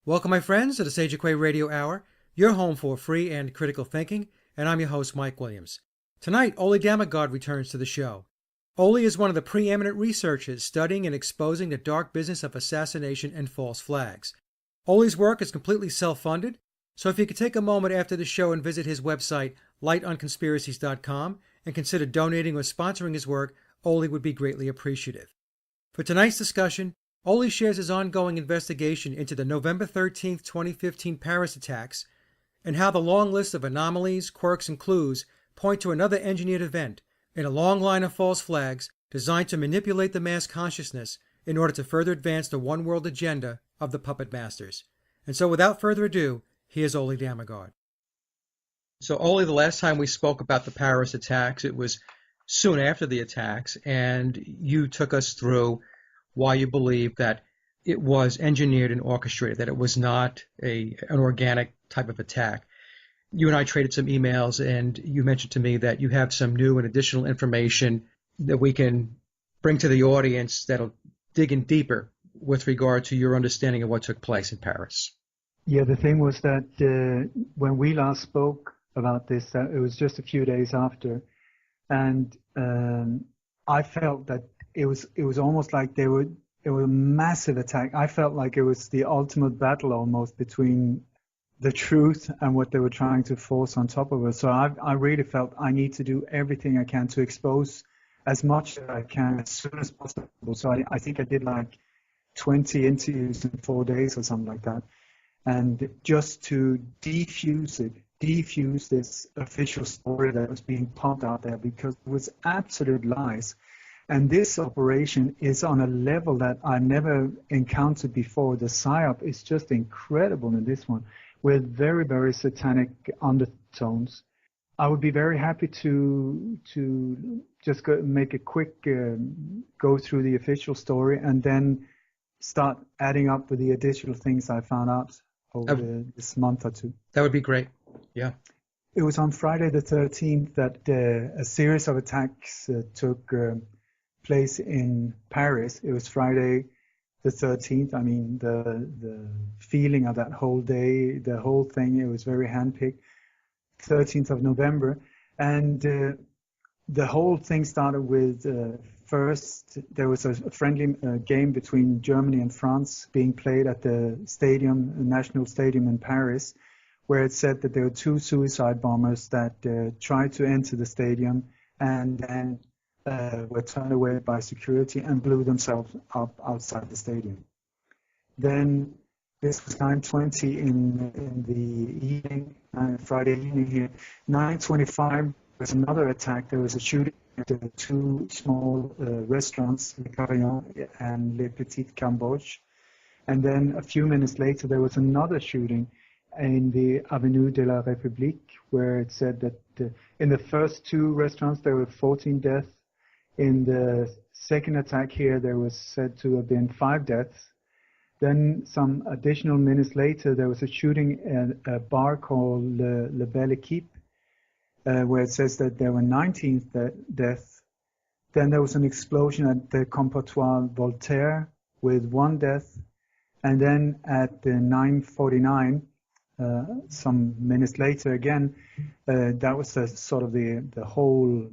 Welcome, my friends, to the Sage Quay Radio Hour, your home for free and critical thinking, and I'm your host, Mike Williams. Tonight, Ole Dammegård returns to the show. Ole is one of the preeminent researchers studying and exposing the dark business of assassination and false flags. Ole's work is completely self-funded, so if you could take a moment after the show and visit his website, lightonconspiracies.com, and consider donating or sponsoring his work, Ole would be greatly appreciative. For tonight's discussion, Ole shares his ongoing investigation into the November 13, 2015 Paris attacks and how the long list of anomalies, quirks, and clues point to another engineered event in a long line of false flags designed to manipulate the mass consciousness in order to further advance the one-world agenda of the puppet masters. And so without further ado, here's Ole Dammegård. So Ole, the last time we spoke about the Paris attacks, it was soon after the attacks, and you took us through why you believe that it was engineered and orchestrated, that it was not an organic type of attack. You and I traded some emails, and you mentioned to me that you have some new and additional information that we can bring to the audience that'll dig in deeper with regard to your understanding of what took place in Paris. Yeah, the thing was that when we last spoke about this, it was just a few days after, and I felt that it was almost like it was a massive attack. I felt like it was the ultimate battle almost between the truth and what they were trying to force on top of us. So I really felt I need to do everything I can to expose as much as I can as soon as possible. So I think I did like 20 interviews in 4 days or something like that. And just to defuse this official story that was being pumped out there, because it was absolute lies. And this operation is on a level that I never encountered before. The PSYOP is just incredible in this one, with very, very satanic undertones. I would be very happy to just make a quick go through the official story and then start adding up with the additional things I found out over this month or two. That would be great. Yeah. It was on Friday the 13th that a series of attacks took place in Paris. It was Friday the 13th. I mean, the feeling of that whole day, the whole thing, it was very handpicked. 13th of November. And the whole thing started with first, there was a friendly game between Germany and France being played at the stadium, the National Stadium in Paris, where it said that there were two suicide bombers that tried to enter the stadium and then were turned away by security and blew themselves up outside the stadium. Then this was 9:20 in the evening, Friday evening here. 9:25 was another attack. There was a shooting at the two small restaurants, Le Carillon and Le Petit Cambodge. And then a few minutes later, there was another shooting in the Avenue de la République, where it said that in the first two restaurants, there were 14 deaths. In the second attack here, there was said to have been 5 deaths. Then some additional minutes later, there was a shooting at a bar called Le Belle Équipe, where it says that there were 19 deaths. Then there was an explosion at the Comptoir Voltaire with 1 death. And then at 9:49, some minutes later again, that was sort of the whole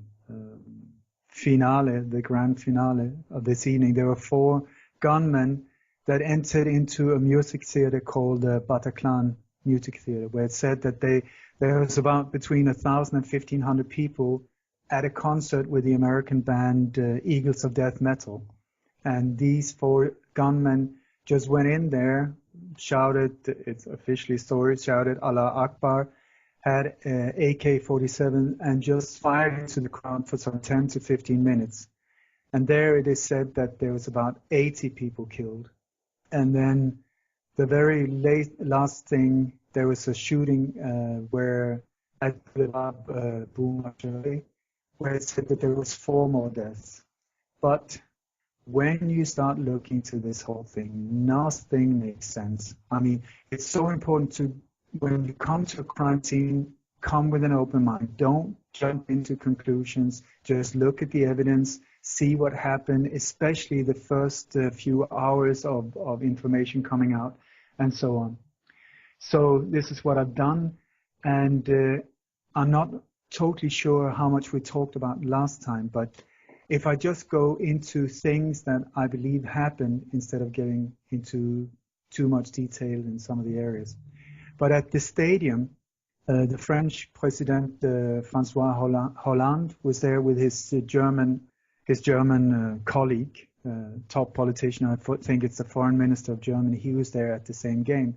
finale, the grand finale of this evening. There were 4 gunmen that entered into a music theater called the Bataclan Music Theater, where it said that there was about between 1,000 and 1,500 people at a concert with the American band Eagles of Death Metal. And these 4 gunmen just went in there, shouted, it's officially stored, shouted Allah Akbar, had AK-47 and just fired into the crowd for some 10 to 15 minutes. And there it is said that there was about 80 people killed. And then the very last thing, there was a shooting where at the Boom, where it said that there was 4 more deaths. But when you start looking to this whole thing, nothing makes sense. I mean, it's so important to, when you come to a crime scene, come with an open mind. Don't jump into conclusions. Just look at the evidence, see what happened, especially the first few hours of information coming out. and so on. So this is what I've done, and I'm not totally sure how much we talked about last time, but if I just go into things that I believe happened instead of getting into too much detail in some of the areas. But at the stadium, the French President François Hollande was there with his German colleague, top politician. I think it's the foreign minister of Germany. He was there at the same game.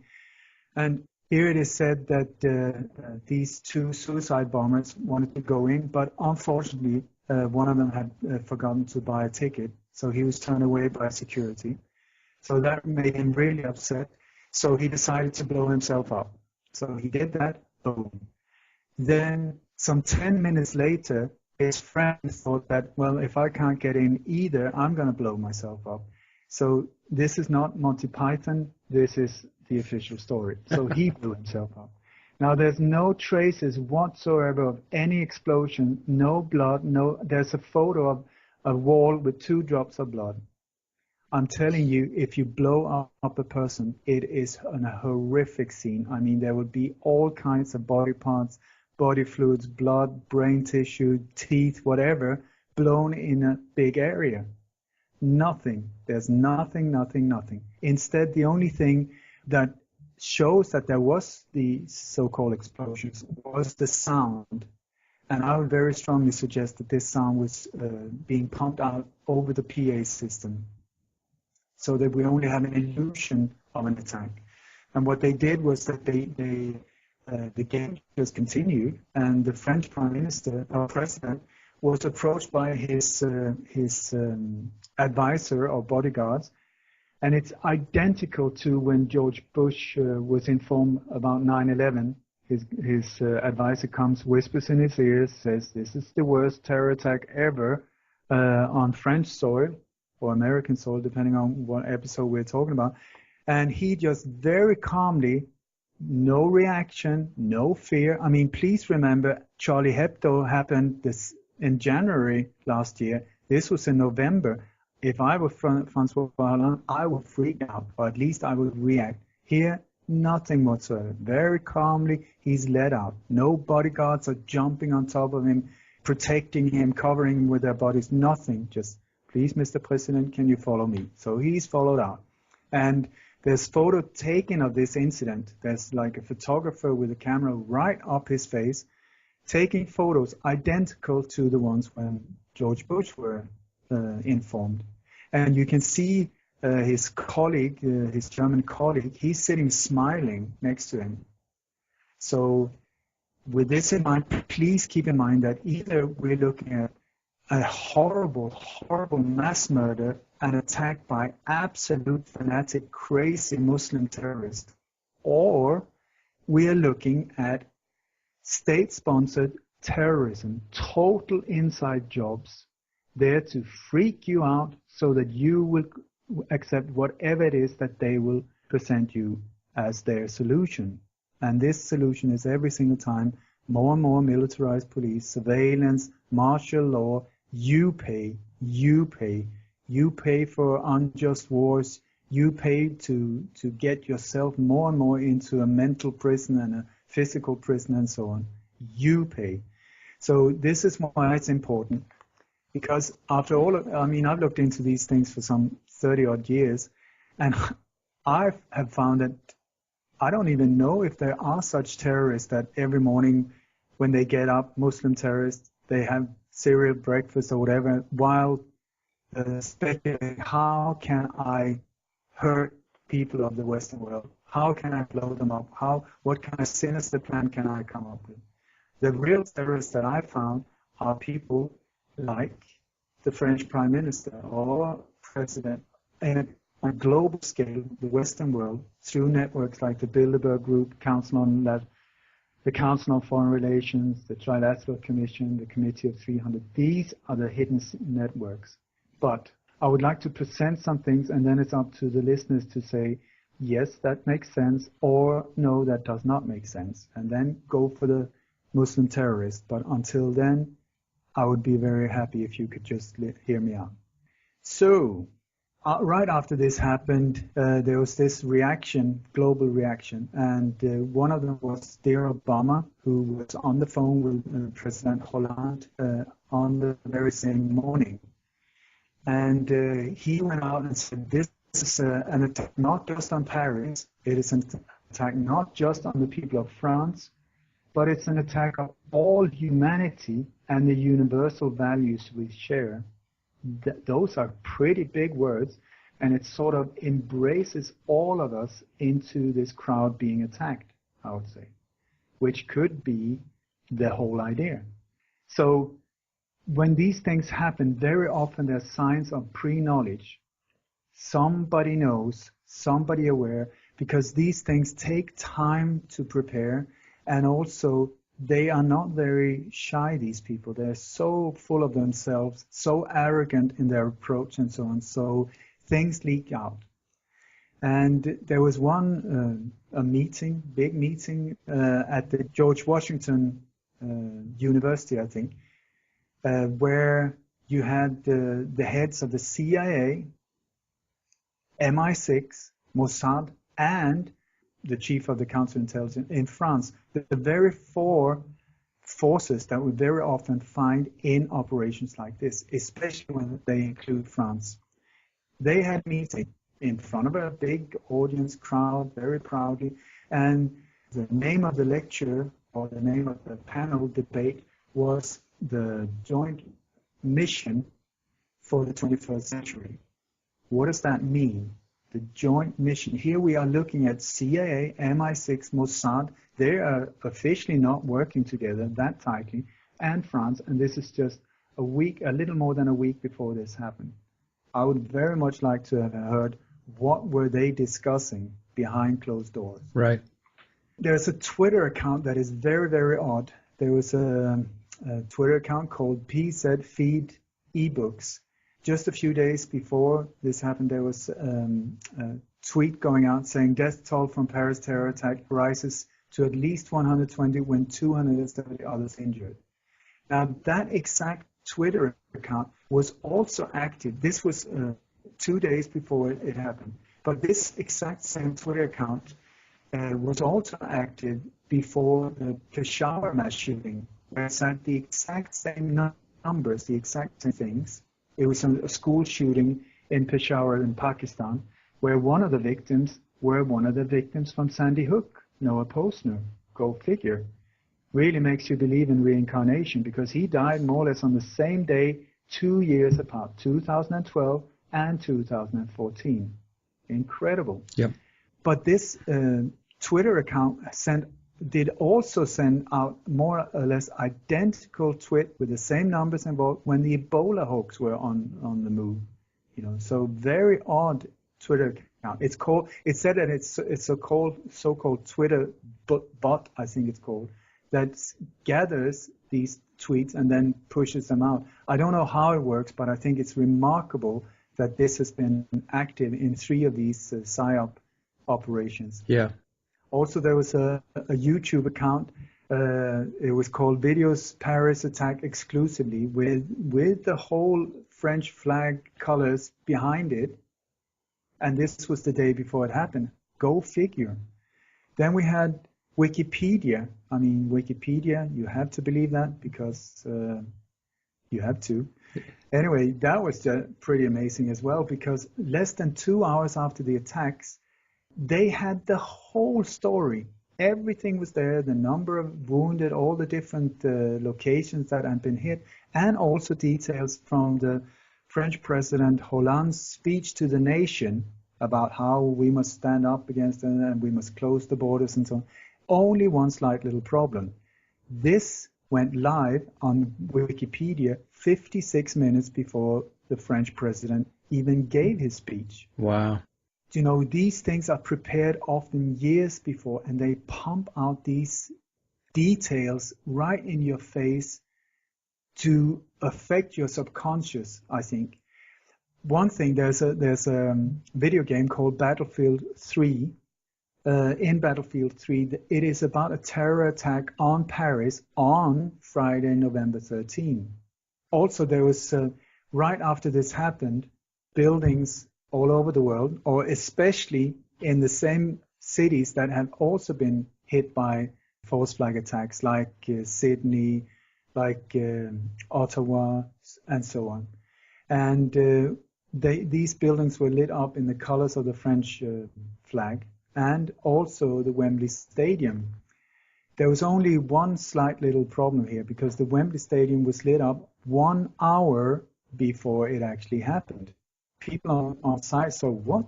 And here it is said that these two suicide bombers wanted to go in, but unfortunately, one of them had forgotten to buy a ticket, so he was turned away by security. So that made him really upset. So he decided to blow himself up. So he did that, boom. Then some 10 minutes later, his friend thought that, well, if I can't get in either, I'm going to blow myself up. So this is not Monty Python, this is the official story. So he blew himself up. Now there's no traces whatsoever of any explosion, no blood, there's a photo of a wall with 2 drops of blood. I'm telling you, if you blow up a person, it is a horrific scene. I mean, there would be all kinds of body parts, body fluids, blood, brain tissue, teeth, whatever, blown in a big area. Nothing. There's nothing. Instead, the only thing that shows that there was the so-called explosions was the sound. And I would very strongly suggest that this sound was being pumped out over the PA system, so that we only have an illusion of an attack. And what they did was that the game just continued, and the French Prime Minister, our president, was approached by his advisor or bodyguards, and it's identical to when George Bush was informed about 9/11. His advisor comes, whispers in his ears, says, "This is the worst terror attack ever on French soil," or American soil, depending on what episode we're talking about. And he just very calmly, no reaction, no fear. I mean, please remember, Charlie Hebdo happened this in January last year. This was in November. If I were François Hollande, I would freak out, or at least I would react. Here, nothing whatsoever. Very calmly, he's let out. No bodyguards are jumping on top of him, protecting him, covering him with their bodies. Nothing. Just, "Please, Mr. President, can you follow me?" So he's followed out. And there's photo taken of this incident. There's like a photographer with a camera right up his face, taking photos identical to the ones when George Bush were informed. And you can see his colleague, his German colleague, he's sitting smiling next to him. So with this in mind, please keep in mind that either we're looking at a horrible, horrible mass murder, an attack by absolute fanatic, crazy Muslim terrorists, or we are looking at state-sponsored terrorism, total inside jobs, there to freak you out so that you will accept whatever it is that they will present you as their solution. And this solution is every single time more and more militarized police, surveillance, martial law. You pay for unjust wars. You pay to get yourself more and more into a mental prison and a physical prison and so on. You pay. So this is why it's important, because after all, I mean, I've looked into these things for some 30 odd years, and I have found that I don't even know if there are such terrorists that every morning when they get up, Muslim terrorists, they have cereal breakfast or whatever, while speculating, how can I hurt people of the Western world? How can I blow them up? What kind of sinister plan can I come up with? The real terrorists that I found are people like the French Prime Minister or President in a global scale, the Western world, through networks like the Bilderberg Group, the Council on Foreign Relations, the Trilateral Commission, the Committee of 300. These are the hidden networks. But I would like to present some things, and then it's up to the listeners to say, yes, that makes sense, or no, that does not make sense, and then go for the Muslim terrorist. But until then, I would be very happy if you could just hear me out. So, Right after this happened, there was this reaction, global reaction, and one of them was dear Obama, who was on the phone with President Hollande on the very same morning. And he went out and said, this is an attack not just on Paris, it is an attack not just on the people of France, but it's an attack on all humanity and the universal values we share. Those are pretty big words, and it sort of embraces all of us into this crowd being attacked, I would say, which could be the whole idea. So when these things happen, very often there's signs of pre-knowledge. Somebody knows, somebody aware, because these things take time to prepare, and also they are not very shy, these people. They're so full of themselves, so arrogant in their approach and so on. So things leak out. And there was one a meeting, big meeting at the George Washington University, I think, where you had the heads of the CIA, MI6, Mossad, and the chief of the counterintelligence in France, the very four forces that we very often find in operations like this, especially when they include France. They had a meeting in front of a big audience crowd, very proudly, and the name of the lecture or the name of the panel debate was the joint mission for the 21st century. What does that mean? The joint mission. Here we are looking at CIA, MI6, Mossad. They are officially not working together that tightly, and France. And this is just a week, a little more than a week before this happened. I would very much like to have heard what were they discussing behind closed doors. Right. There's a Twitter account that is very, very odd. There was a Twitter account called PZ Feed eBooks. Just a few days before this happened, there was a tweet going out saying death toll from Paris terror attack rises to at least 120 when 230 others injured. Now, that exact Twitter account was also active. This was 2 days before it happened. But this exact same Twitter account was also active before the Peshawar mass shooting, where it said the exact same numbers, the exact same things. It was a school shooting in Peshawar in Pakistan, where one of the victims from Sandy Hook, Noah Posner. Go figure. Really makes you believe in reincarnation, because he died more or less on the same day, 2 years apart, 2012 and 2014. Incredible. Yep. But this Twitter account did also send out more or less identical tweet with the same numbers involved when the Ebola hoax were on the move. So very odd Twitter account. It said that it's a so-called Twitter bot, I think it's called, that gathers these tweets and then pushes them out. I don't know how it works, but I think it's remarkable that this has been active in 3 of these PSYOP operations. Yeah. Also, there was a YouTube account. It was called Videos Paris Attack Exclusively, with the whole French flag colors behind it. And this was the day before it happened. Go figure. Then we had Wikipedia. I mean, Wikipedia, you have to believe that because you have to. Anyway, that was pretty amazing as well, because less than 2 hours after the attacks, they had the whole story. Everything was there, the number of wounded, all the different locations that had been hit, and also details from the French President Hollande's speech to the nation about how we must stand up against them and we must close the borders and so on. Only one slight little problem. This went live on Wikipedia 56 minutes before the French president even gave his speech. Wow. These things are prepared often years before, and they pump out these details right in your face to affect your subconscious, I think. One thing, there's a video game called Battlefield 3. In Battlefield 3, it is about a terror attack on Paris on Friday, November 13. Also, there was, right after this happened, buildings all over the world, or especially in the same cities that have also been hit by false flag attacks, like Sydney, like Ottawa, and so on. And these buildings were lit up in the colors of the French flag, and also the Wembley Stadium. There was only one slight little problem here, because the Wembley Stadium was lit up 1 hour before it actually happened. People on site saw, what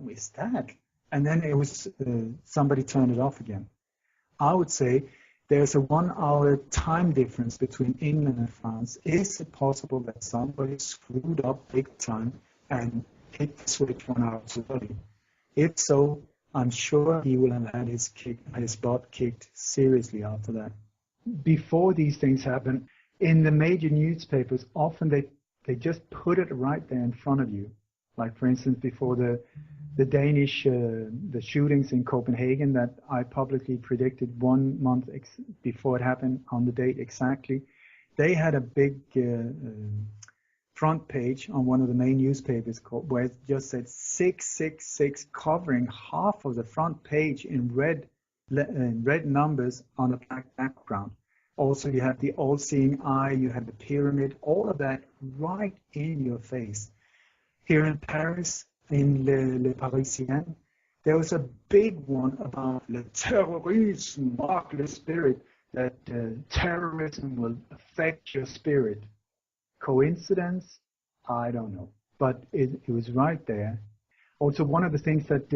was that? And then it was somebody turned it off again. I would say there's a 1 hour time difference between England and France. Is it possible that somebody screwed up big time and hit the switch 1 hour too early? If so, I'm sure he will have had his butt kicked seriously after that. Before these things happen, in the major newspapers, often they just put it right there in front of you. Like, for instance, before the Danish, the shootings in Copenhagen that I publicly predicted 1 month before it happened, on the date exactly, they had a big front page on one of the main newspapers where it just said 666, covering half of the front page in red numbers on a black background. Also, you have the all-seeing eye, you have the pyramid, all of that right in your face. Here in Paris, in Le Parisien, there was a big one about le terrorisme marque le spirit, that terrorism will affect your spirit. Coincidence? I don't know. But it was right there. Also, one of the things that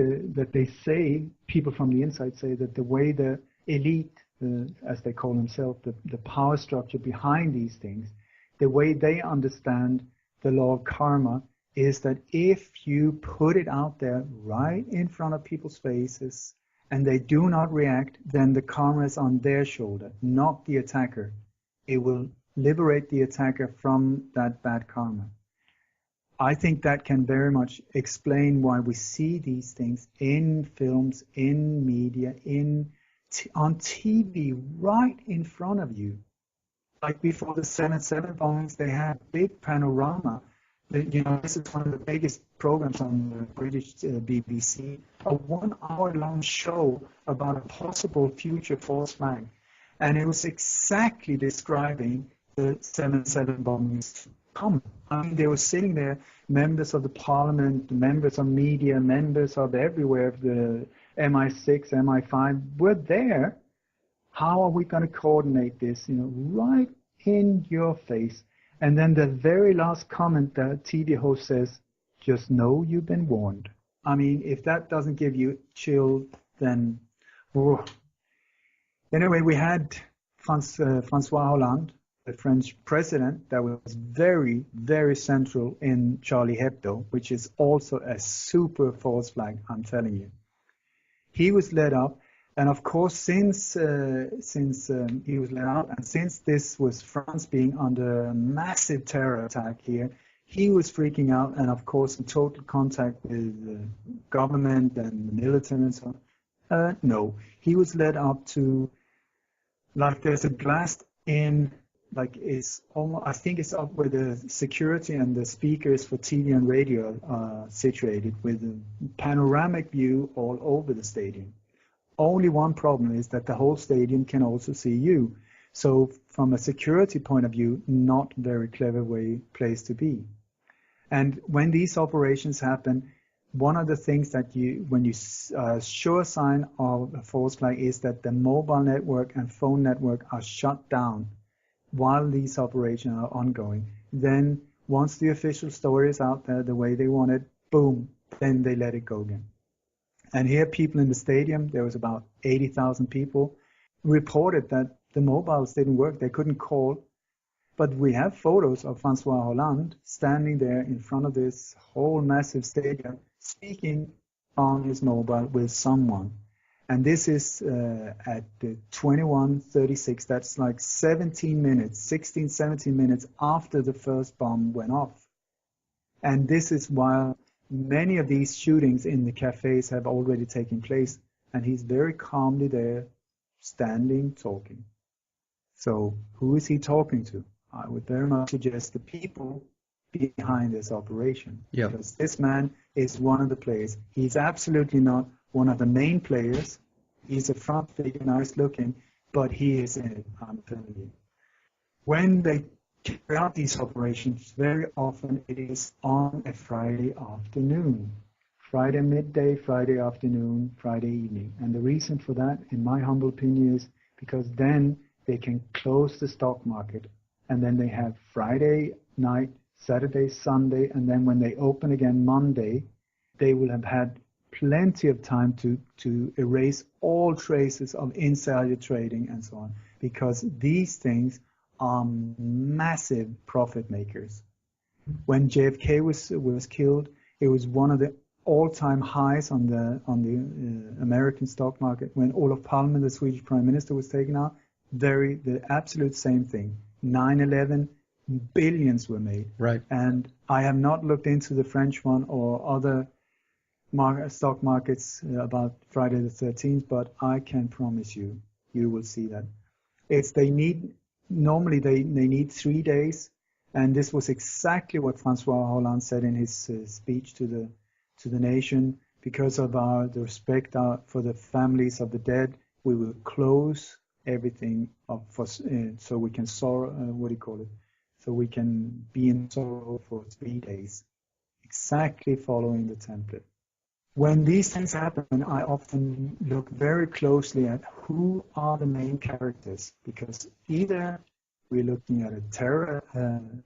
they say, people from the inside say, that the way the elite, as they call themselves, the power structure behind these things, the way they understand the law of karma is that if you put it out there right in front of people's faces and they do not react, then the karma is on their shoulder, not the attacker. It will liberate the attacker from that bad karma. I think that can very much explain why we see these things in films, in media, on TV, right in front of you. Like before the 7/7 bombings, they had big panorama. This is one of the biggest programs on the British BBC, a 1 hour long show about a possible future false flag. And it was exactly describing the 7/7 bombings to come. I mean, they were sitting there, members of the parliament, members of media, members of everywhere, the MI6, MI5 were there. How are we going to coordinate this? Right in your face. And then the very last comment, the TV host says, just know you've been warned. I mean, if that doesn't give you chill, then... Oh. Anyway, we had François Hollande, the French president, that was very, very central in Charlie Hebdo, which is also a super false flag, I'm telling you. He was led up. And of course, since he was let out, and since this was France being under a massive terror attack here, he was freaking out, and of course in total contact with the government and the military and so on. No, he was led up to, like, there's a glass in, like, it's almost, I think it's up where the security and the speakers for TV and radio are situated, with a panoramic view all over the stadium. Only one problem is that the whole stadium can also see you. So from a security point of view, not very clever place to be. And when these operations happen, one of the things that when you sure sign of a false flag is that the mobile network and phone network are shut down while these operations are ongoing. Then once the official story is out there the way they want it, boom, then they let it go again. And here, people in the stadium, there was about 80,000 people, reported that the mobiles didn't work. They couldn't call. But we have photos of François Hollande standing there in front of this whole massive stadium, speaking on his mobile with someone. And this is at 21:36. That's like 17 minutes after the first bomb went off. And this is while many of these shootings in the cafes have already taken place, and he's very calmly there, standing, talking. So who is he talking to? I would very much suggest the people behind this operation. Yeah. Because this man is one of the players. He's absolutely not one of the main players. He's a front figure, nice looking, but he is in it, I'm telling you. When they carry out these operations, very often it is on a Friday afternoon. Friday midday, Friday afternoon, Friday evening. And the reason for that, in my humble opinion, is because then they can close the stock market. And then they have Friday night, Saturday, Sunday, and then when they open again Monday, they will have had plenty of time to erase all traces of insider trading and so on. Because these things are massive profit makers. When JFK was killed, it was one of the all-time highs on the American stock market. When Olof Palme, the Swedish Prime Minister, was taken out, the absolute same thing. 9/11, billions were made. Right. And I have not looked into the French one or other stock markets about Friday the 13th, but I can promise you, you will see that. Normally they need 3 days, and this was exactly what Francois Hollande said in his speech to the nation. Because of the respect for the families of the dead, we will close everything up so we can so we can be in sorrow for 3 days, exactly following the template. When these things happen, I often look very closely at who are the main characters, because either we're looking at a terror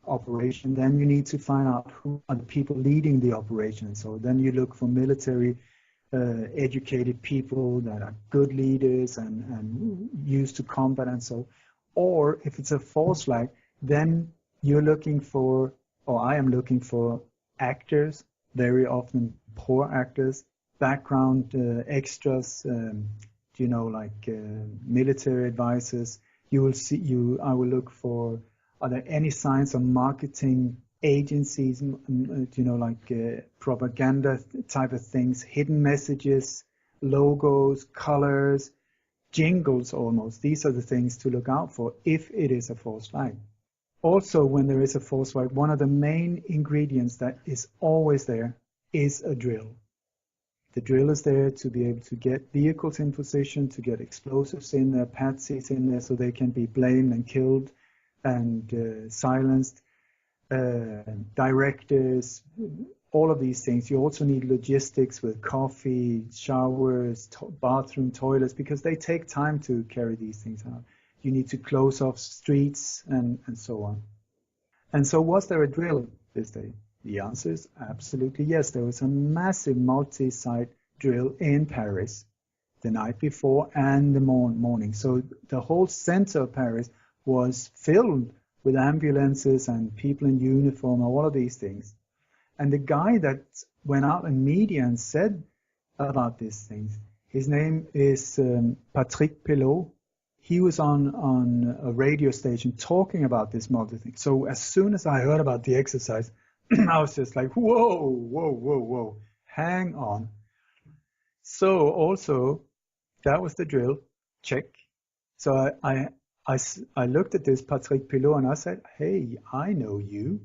operation, then you need to find out who are the people leading the operation. So then you look for military educated people that are good leaders and used to combat and so. Or if it's a false flag, then you're looking for, or I am looking for, actors, very often poor actors, background extras, like military advisors. I will look for, are there any signs of marketing agencies, propaganda type of things, hidden messages, logos, colors, jingles almost. These are the things to look out for if it is a false flag. Also, when there is a false flag, one of the main ingredients that is always there is a drill. The drill is there to be able to get vehicles in position, to get explosives in there, patsies in there, so they can be blamed and killed and silenced. Directors, all of these things. You also need logistics with coffee, showers, bathroom, toilets, because they take time to carry these things out. You need to close off streets and so on. And so was there a drill this day? The answer is absolutely yes. There was a massive multi-site drill in Paris the night before and the morning. So the whole center of Paris was filled with ambulances and people in uniform, all of these things. And the guy that went out in media and said about these things, his name is Patrick Pelot. He was on a radio station talking about this multi thing. So as soon as I heard about the exercise, I was just like, whoa, hang on. So also, that was the drill, check. So I looked at this Patrick Pelot and I said, hey, I know you.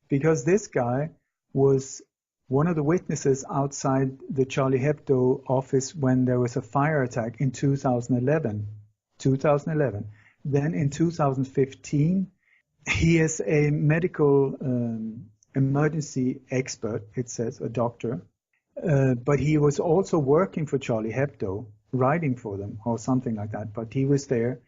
Because this guy was one of the witnesses outside the Charlie Hebdo office when there was a fire attack in 2011. Then in 2015, he is a medical emergency expert, it says, a doctor. But he was also working for Charlie Hebdo, writing for them or something like that. But he was there.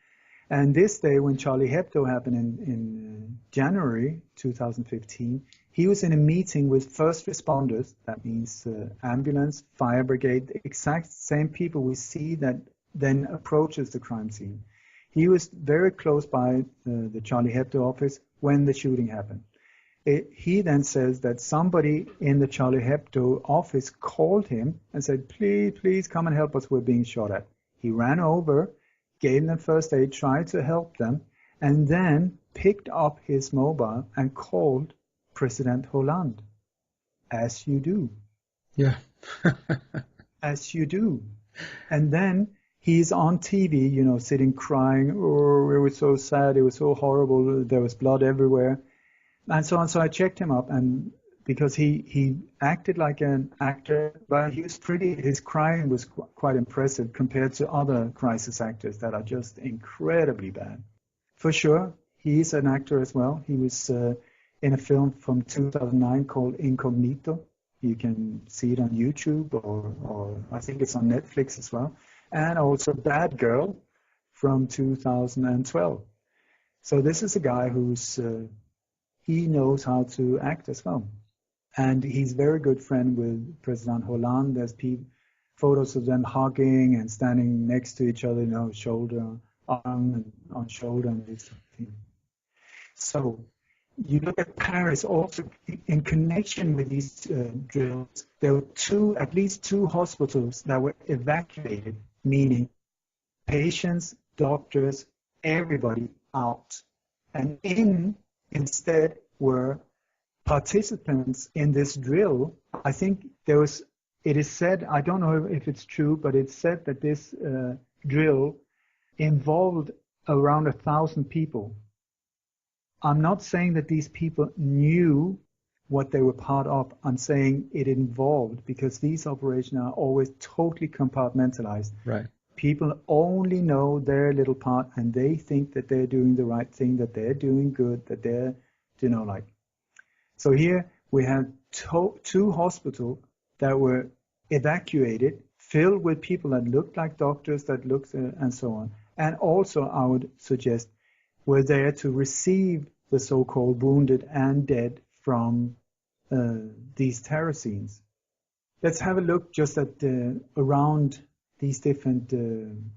And this day, when Charlie Hebdo happened in January 2015, he was in a meeting with first responders, that means ambulance, fire brigade, the exact same people we see that then approaches the crime scene. He was very close by the Charlie Hebdo office when the shooting happened. He then says that somebody in the Charlie Hebdo office called him and said, please come and help us, we're being shot at. He ran over, gave them first aid, tried to help them, and then picked up his mobile and called President Hollande, as you do. Yeah. As you do. And then he's on TV, sitting crying, oh, it was so sad, it was so horrible, there was blood everywhere. And so on. So I checked him up, and because he acted like an actor, but his crime was quite impressive compared to other crisis actors that are just incredibly bad. For sure, he's an actor as well. He was in a film from 2009 called Incognito. You can see it on YouTube, or I think it's on Netflix as well. And also Bad Girl from 2012. So this is a guy who's he knows how to act as well. And he's very good friend with President Hollande. There's photos of them hugging and standing next to each other, you know, shoulder, arm and on shoulder and this sort of thing. So you look at Paris also in connection with these drills. There were at least two hospitals that were evacuated, meaning patients, doctors, everybody out. And instead were participants in this drill. I think it is said, I don't know if it's true, but it's said that this drill involved around 1,000 people. I'm not saying that these people knew what they were part of. I'm saying it involved, because these operations are always totally compartmentalized. Right. People only know their little part, and they think that they're doing the right thing, that they're doing good, that they're, like. So here we have two hospitals that were evacuated, filled with people that looked like doctors, that looked and so on. And also, I would suggest, were there to receive the so-called wounded and dead from these terror scenes. Let's have a look just at around these different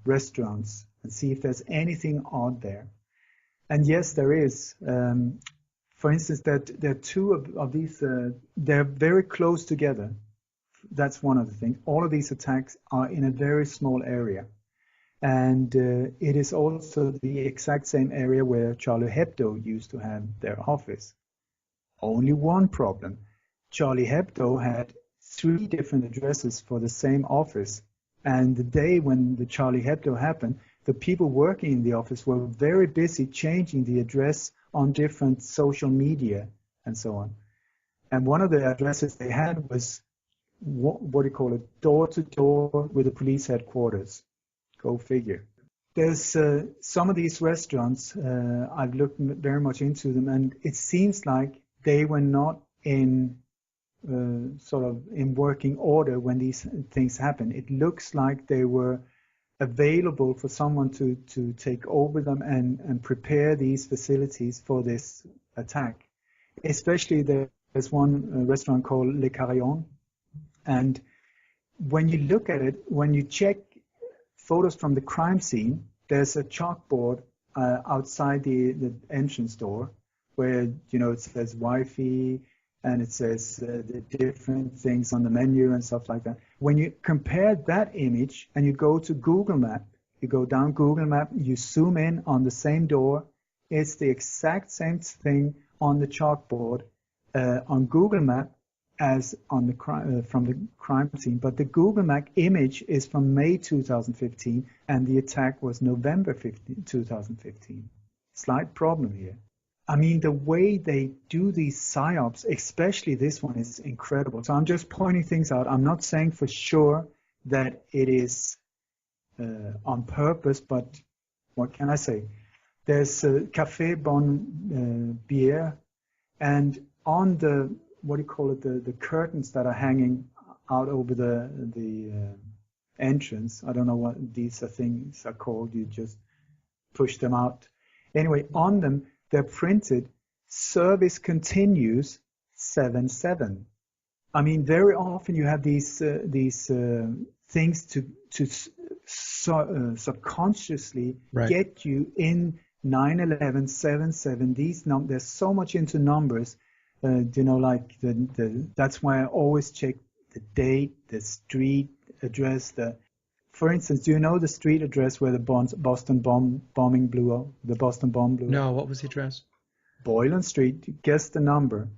restaurants and see if there's anything odd there. And yes, there is. For instance, that there are two of these, they're very close together. That's one of the things. All of these attacks are in a very small area. And it is also the exact same area where Charlie Hebdo used to have their office. Only one problem. Charlie Hebdo had 3 different addresses for the same office. And the day when the Charlie Hebdo happened, the people working in the office were very busy changing the address on different social media and so on. And one of the addresses they had was, what do you call it, door-to-door with the police headquarters. Go figure. There's some of these restaurants, I've looked very much into them, and it seems like they were not in sort of in working order when these things happen. It looks like they were available for someone to take over them and prepare these facilities for this attack. Especially there's one restaurant called Le Carillon, and when you look at it, when you check photos from the crime scene, there's a chalkboard outside the entrance door where, it says Wi-Fi and it says the different things on the menu and stuff like that. When you compare that image and you go to Google Map, you go down Google Map, you zoom in on the same door, it's the exact same thing on the chalkboard on Google Map as on the from the crime scene, but the Google Map image is from May 2015, and the attack was November 2015. Slight problem here. I mean, the way they do these psyops, especially this one, is incredible. So I'm just pointing things out. I'm not saying for sure that it is on purpose, but what can I say? There's Café Bon Bière, and on the the curtains that are hanging out over the entrance. I don't know what these things are called. You just push them out. Anyway, on them, they're printed, service continues 7/7. I mean, very often you have these things to subconsciously get you in 9/11, 7/7. There's so much into numbers. That's why I always check the date, the street address. For instance, do you know the street address where the Boston bomb blew up? The Boston bomb blew up? No, what was the address? Boylan Street. Guess the number.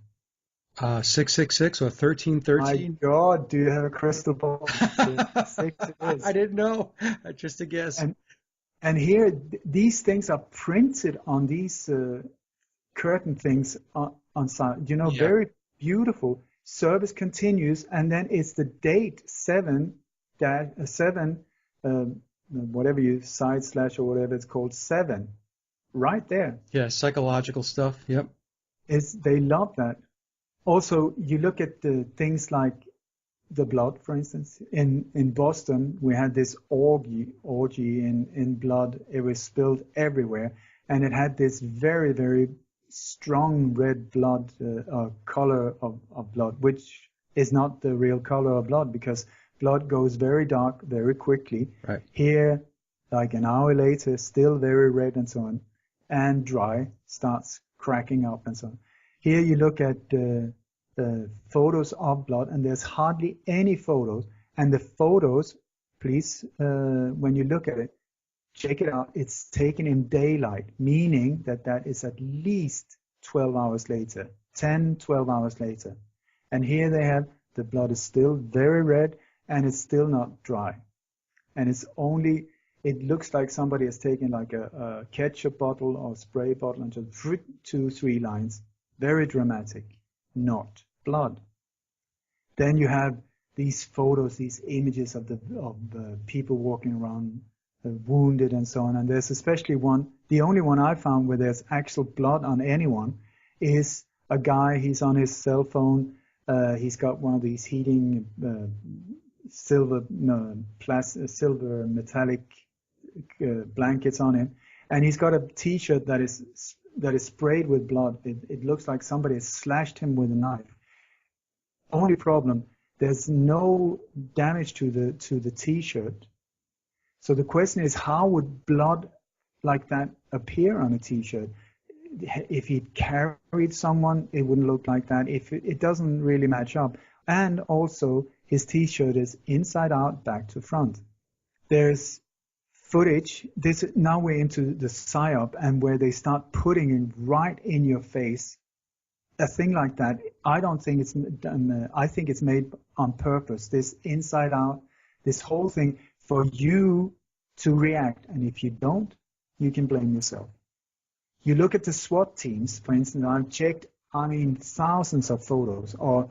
666 or 1313? My God, do you have a crystal ball? 6 it is. I didn't know. Just a guess. And here, these things are printed on these curtain things on side. You know, Yeah. very beautiful. Service continues, and then it's the date 7, whatever you side slash or whatever it's called, 7, right there. Yeah, psychological stuff. Yep. They love that. Also, you look at the things like the blood, for instance. In Boston, we had this orgy in blood. It was spilled everywhere, and it had this very, very strong red blood color of blood, which is not the real color of blood, because blood goes very dark very quickly. Right. Here, like an hour later, still very red and so on, and dry, starts cracking up and so on. Here you look at photos of blood, and there's hardly any photos. And the photos, please, when you look at it, check it out. It's taken in daylight, meaning that is at least 12 hours later, 10, 12 hours later. And here they have the blood is still very red, and it's still not dry. And it looks like somebody has taken like a ketchup bottle or spray bottle and just 2, 3 lines. Very dramatic. Not blood. Then you have these photos, these images of the people walking around wounded and so on. And there's especially one, the only one I found where there's actual blood on anyone is a guy. He's on his cell phone. He's got one of these heating silver metallic blankets on him, and he's got a T-shirt that is sprayed with blood. It looks like somebody has slashed him with a knife. Only problem, there's no damage to the T-shirt. So the question is, how would blood like that appear on a T-shirt? If he'd carried someone, it wouldn't look like that. If it doesn't really match up. And also, his T-shirt is inside out, back to front. There's footage. Now we're into the psyop, and where they start putting it right in your face. A thing like that, I don't think it's done. I think it's made on purpose. This inside out, this whole thing for you to react. And if you don't, you can blame yourself. You look at the SWAT teams, for instance. I've checked, thousands of photos, or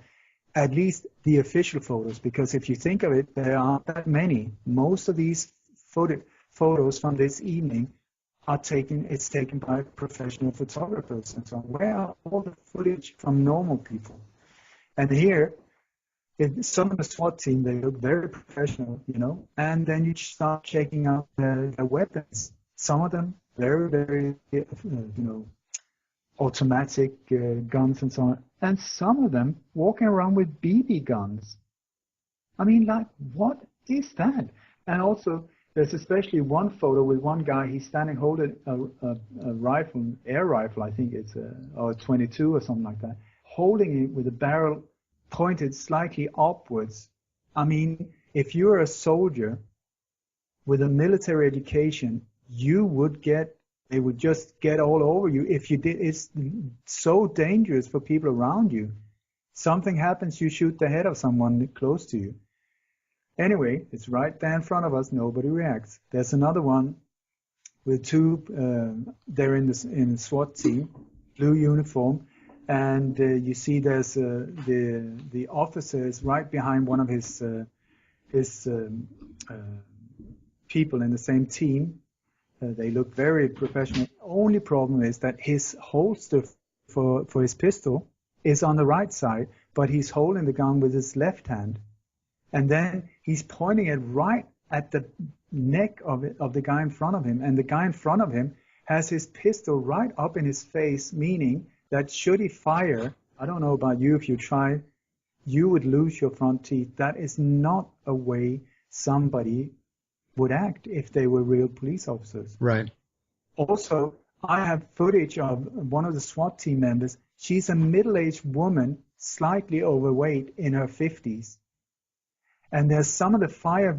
at least the official photos, because if you think of it, there aren't that many. Most of these photos from this evening are taken by professional photographers and so on. Where are all the footage from normal people? And here, some of the SWAT team, they look very professional, and then you start checking out their weapons. Some of them very, very, automatic guns and so on. And some of them walking around with BB guns. What is that? And also, there's especially one photo with one guy. He's standing holding a rifle, air rifle, I think it's or a 22 or something like that, holding it with a barrel pointed slightly upwards. If you're a soldier with a military education, they would just get all over you if you did. It's so dangerous for people around you. Something happens, you shoot the head of someone close to you. Anyway, it's right there in front of us. Nobody reacts. There's another one with two. They're in the SWAT team, blue uniform, and you see there's the officer is right behind one of his people in the same team. They look very professional. Only problem is that his holster for his pistol is on the right side, but he's holding the gun with his left hand. And then he's pointing it right at the neck of the guy in front of him. And the guy in front of him has his pistol right up in his face, meaning that should he fire, I don't know about you, if you try, you would lose your front teeth. That is not a way somebody would act if they were real police officers. Right. Also, I have footage of one of the SWAT team members. She's a middle-aged woman, slightly overweight, in her 50s. And there's some of the fire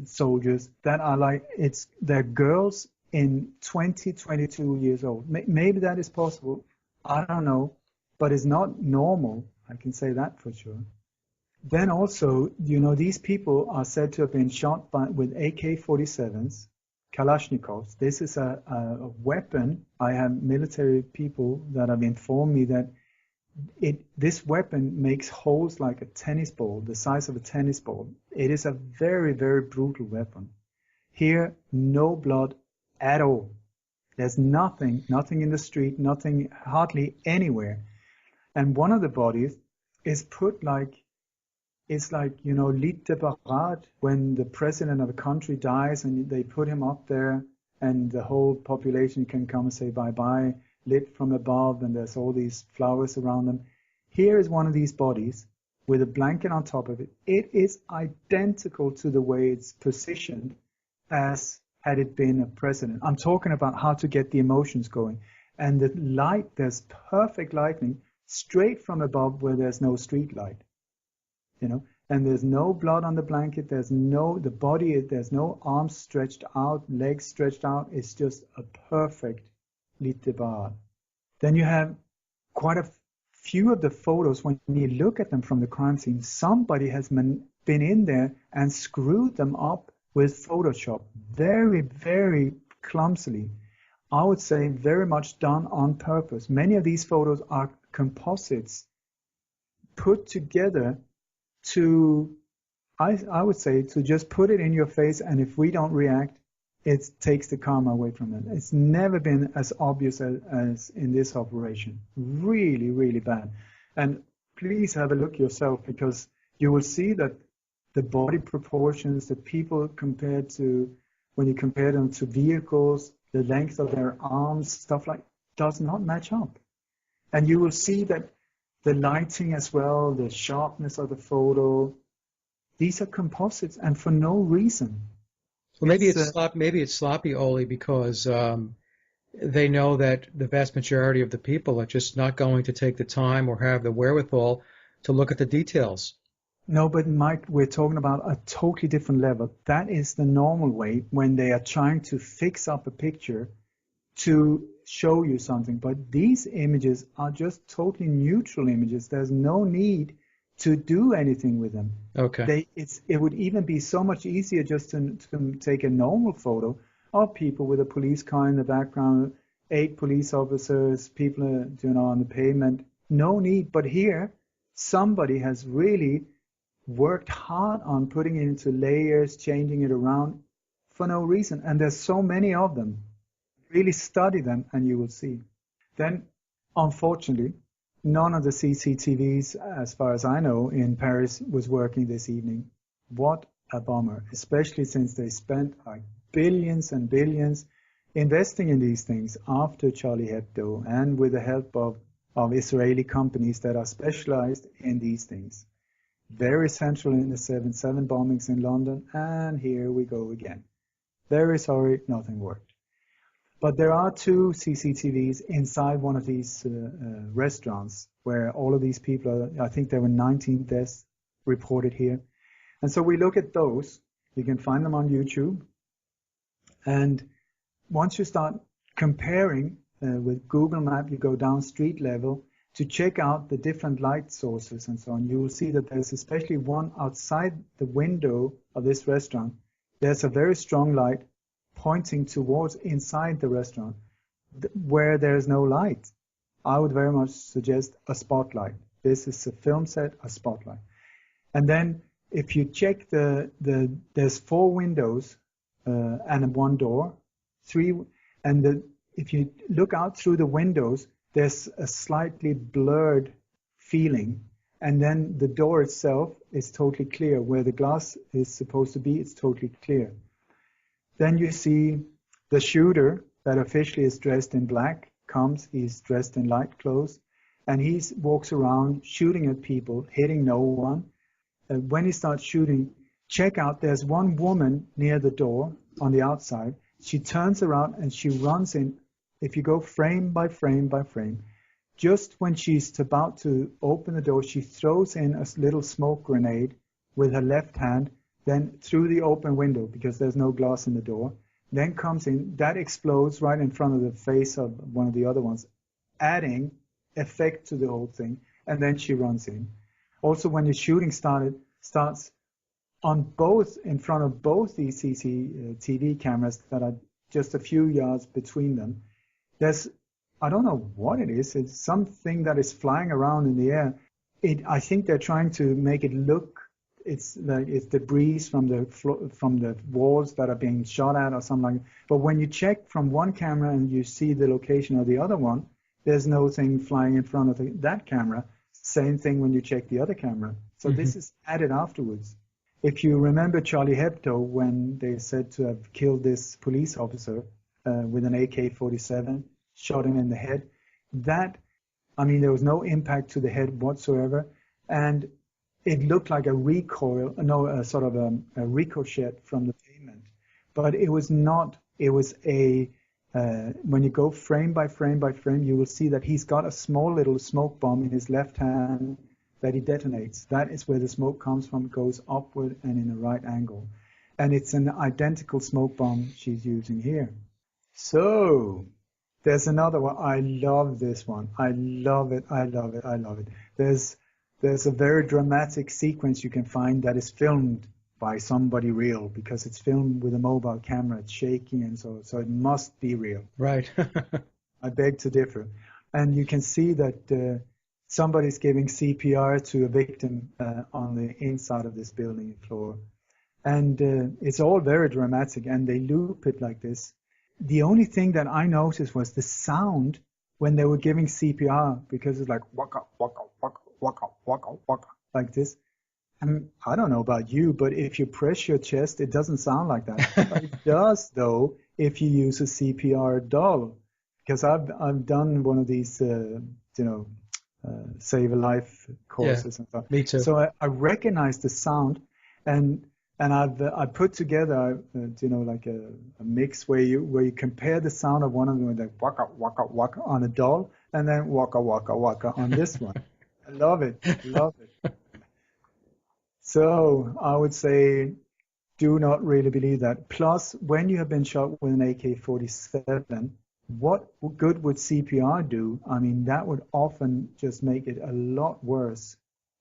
soldiers that are they're girls in 20, 22 years old. Maybe that is possible. I don't know. But it's not normal. I can say that for sure. Then also, these people are said to have been shot with AK-47s, Kalashnikovs. This is a weapon. I have military people that have informed me that this weapon makes holes like a tennis ball, the size of a tennis ball. It is a very, very brutal weapon. Here, no blood at all. There's nothing in the street, nothing hardly anywhere. And one of the bodies is put like, it's like, lit de parade, when the president of a country dies and they put him up there and the whole population can come and say bye-bye, lit from above, and there's all these flowers around them. Here is one of these bodies with a blanket on top of it. It is identical to the way it's positioned as had it been a president. I'm talking about how to get the emotions going. And the light, there's perfect lighting straight from above where there's no street light. And there's no blood on the blanket, there's no arms stretched out, legs stretched out, it's just a perfect lit de bar. Then you have quite a few of the photos, when you look at them from the crime scene, somebody has been in there and screwed them up with Photoshop, very, very clumsily. I would say very much done on purpose. Many of these photos are composites put together to, I would say, to just put it in your face, and if we don't react, it takes the karma away from it. It's never been as obvious as in this operation. Really, really bad. And please have a look yourself, because you will see that the body proportions that people compared to, when you compare them to vehicles, the length of their arms, stuff like, does not match up. And you will see that the lighting as well, the sharpness of the photo, these are composites, and for no reason. Well, maybe it's sloppy, Oli, because they know that the vast majority of the people are just not going to take the time or have the wherewithal to look at the details. No, but Mike, we're talking about a totally different level. That is the normal way when they are trying to fix up a picture to show you something. But these images are just totally neutral images. There's no need to do anything with them. Okay. It would even be so much easier just to take a normal photo of people with a police car in the background, 8 police officers, people on the pavement. No need. But here, somebody has really worked hard on putting it into layers, changing it around for no reason. And there's so many of them. Really study them and you will see. Then, unfortunately, none of the CCTVs, as far as I know, in Paris was working this evening. What a bummer, especially since they spent like billions and billions investing in these things after Charlie Hebdo, and with the help of Israeli companies that are specialized in these things. Very central in the 7/7 bombings in London, and here we go again. Very sorry, nothing worked. But there are 2 CCTVs inside one of these restaurants where all of these people I think there were 19 deaths reported here. And so we look at those. You can find them on YouTube. And once you start comparing with Google Map, you go down street level to check out the different light sources and so on. You will see that there's especially one outside the window of this restaurant. There's a very strong light pointing towards inside the restaurant where there's no light. I would very much suggest a spotlight. This is a film set, a spotlight. And then if you check there's 4 windows and 1 door, 3, and if you look out through the windows, there's a slightly blurred feeling. And then the door itself is totally clear. Where the glass is supposed to be, it's totally clear. Then you see the shooter that officially is dressed in black comes. He's dressed in light clothes, and he walks around shooting at people, hitting no one. When he starts shooting, check out, there's one woman near the door on the outside. She turns around and she runs in. If you go frame by frame by frame, just when she's about to open the door, she throws in a little smoke grenade with her left hand, then through the open window, because there's no glass in the door, then comes in, that explodes right in front of the face of one of the other ones, adding effect to the whole thing, and then she runs in. Also, when the shooting starts, in front of both these CCTV cameras that are just a few yards between them, there's, I don't know what it is. It's something that is flying around in the air. I think they're trying to make it look, it's like it's debris from the walls that are being shot at or something like that. But when you check from one camera and you see the location of the other one, there's no thing flying in front of that camera. Same thing when you check the other camera. So this is added afterwards. If you remember Charlie Hebdo, when they said to have killed this police officer with an AK-47, shot him in the head, there was no impact to the head whatsoever, and it looked like a ricochet from the pavement. But it was not. It was when you go frame by frame by frame, you will see that he's got a small little smoke bomb in his left hand that he detonates. That is where the smoke comes from, goes upward and in a right angle. And it's an identical smoke bomb she's using here. So there's another one. I love this one. I love it. There's a very dramatic sequence you can find that is filmed by somebody real, because it's filmed with a mobile camera. It's shaking, and so it must be real. Right. I beg to differ. And you can see that somebody's giving CPR to a victim on the inside of this building floor. And it's all very dramatic, and they loop it like this. The only thing that I noticed was the sound when they were giving CPR, because it's like waka, waka, waka, waka, waka, waka, like this. And I don't know about you, but if you press your chest, it doesn't sound like that. But it does, though, if you use a CPR doll. Because I've done one of these, save a life courses and stuff. Me too. So I recognize the sound, and I put together, like a mix where you compare the sound of one of them with like waka waka waka on a doll, and then waka waka waka on this one. I love it. So I would say, do not really believe that. Plus, when you have been shot with an AK-47, what good would CPR do? I mean, that would often just make it a lot worse.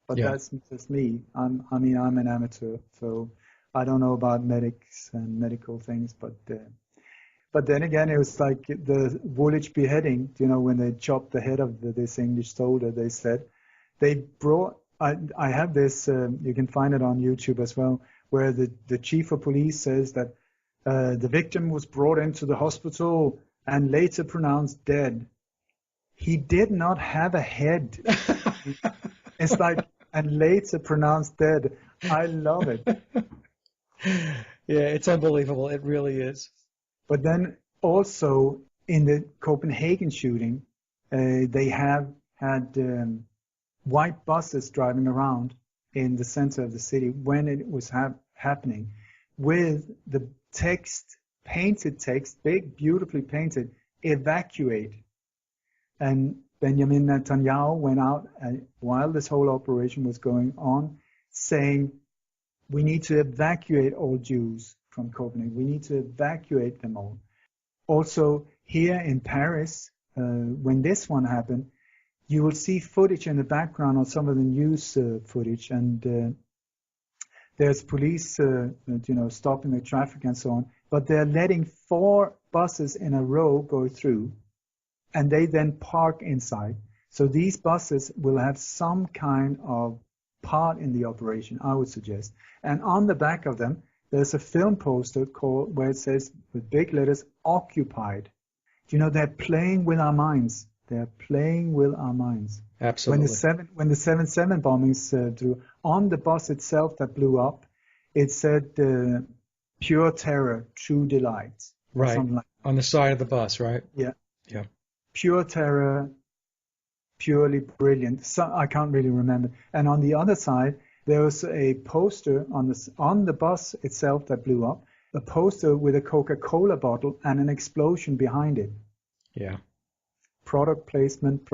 But that's just me. I'm an amateur, so I don't know about medics and medical things. But then again, it was like the Woolwich beheading. When they chopped the head of this English soldier, they said they brought. I have this. You can find it on YouTube as well, where the chief of police says that the victim was brought into the hospital and later pronounced dead. He did not have a head. It's like, and later pronounced dead. I love it. Yeah, it's unbelievable. It really is. But then also in the Copenhagen shooting, they have had white buses driving around in the center of the city when it was happening, with the painted text, big, beautifully painted, evacuate. And Benjamin Netanyahu went out while this whole operation was going on, saying, we need to evacuate all Jews from Copenhagen. We need to evacuate them all. Also, here in Paris, when this one happened, you will see footage in the background on some of the news footage, and there's police, stopping the traffic and so on. But they're letting 4 buses in a row go through, and they then park inside. So these buses will have some kind of part in the operation, I would suggest. And on the back of them, there's a film poster where it says with big letters, occupied. They're playing with our minds. They're playing with our minds. Absolutely. When the 7/7 bombings through, on the bus itself that blew up, it said pure terror, true delight. Right. Something like that. On the side of the bus, right? Yeah. Yeah. Pure terror, purely brilliant. So I can't really remember. And on the other side, there was a poster on the bus itself that blew up, a poster with a Coca-Cola bottle and an explosion behind it. Yeah. Product placement.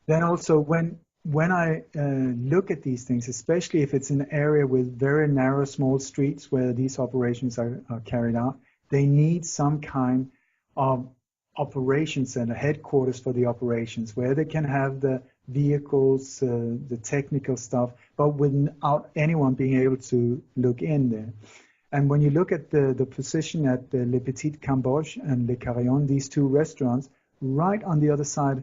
Then also when I look at these things, especially if it's an area with very narrow, small streets where these operations are carried out, they need some kind of operations center, headquarters for the operations, where they can have the vehicles, the technical stuff, but without anyone being able to look in there. And when you look at the position at the Le Petit Cambodge and Le Carillon, these two restaurants, right on the other side,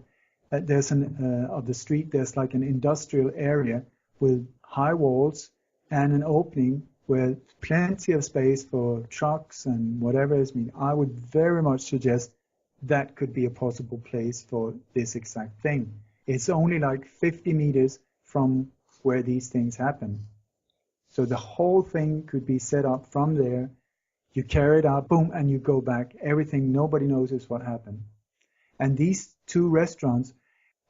there's of the street, there's like an industrial area with high walls and an opening with plenty of space for trucks and whatever is mean. I would very much suggest that could be a possible place for this exact thing. It's only like 50 meters from where these things happen. So the whole thing could be set up from there. You carry it out, boom, and you go back. Everything, nobody knows is what happened. And these two restaurants,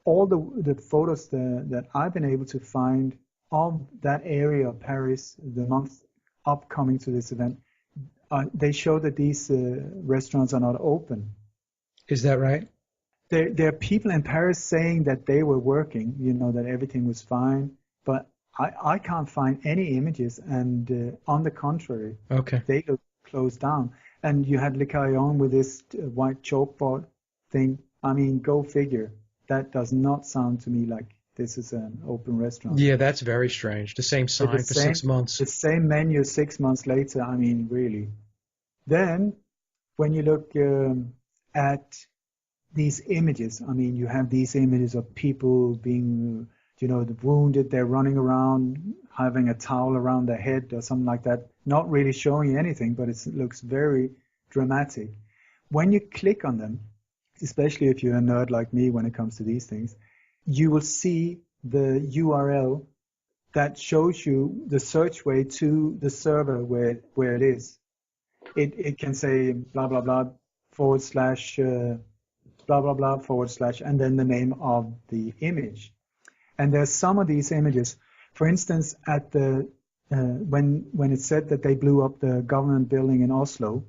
all the photos that I've been able to find of that area of Paris the month upcoming to this event, they show that these restaurants are not open. Is that right? There are people in Paris saying that they were working, that everything was fine, but I can't find any images, and on the contrary, okay, they look closed down. And you had Le Carillon with this white chalkboard thing. I mean, go figure. That does not sound to me like this is an open restaurant. Yeah, that's very strange. The same sign for 6 months. The same menu 6 months later. I mean, really. Then, when you look at these images, I mean, you have these images of people being, wounded. They're running around, having a towel around their head or something like that. Not really showing anything, but it looks very dramatic. When you click on them, especially if you're a nerd like me when it comes to these things, you will see the URL that shows you the search way to the server where it is. It can say blah, blah, blah, / blah, blah, blah, / and then the name of the image. And there's some of these images, for instance, at the when it said that they blew up the government building in Oslo,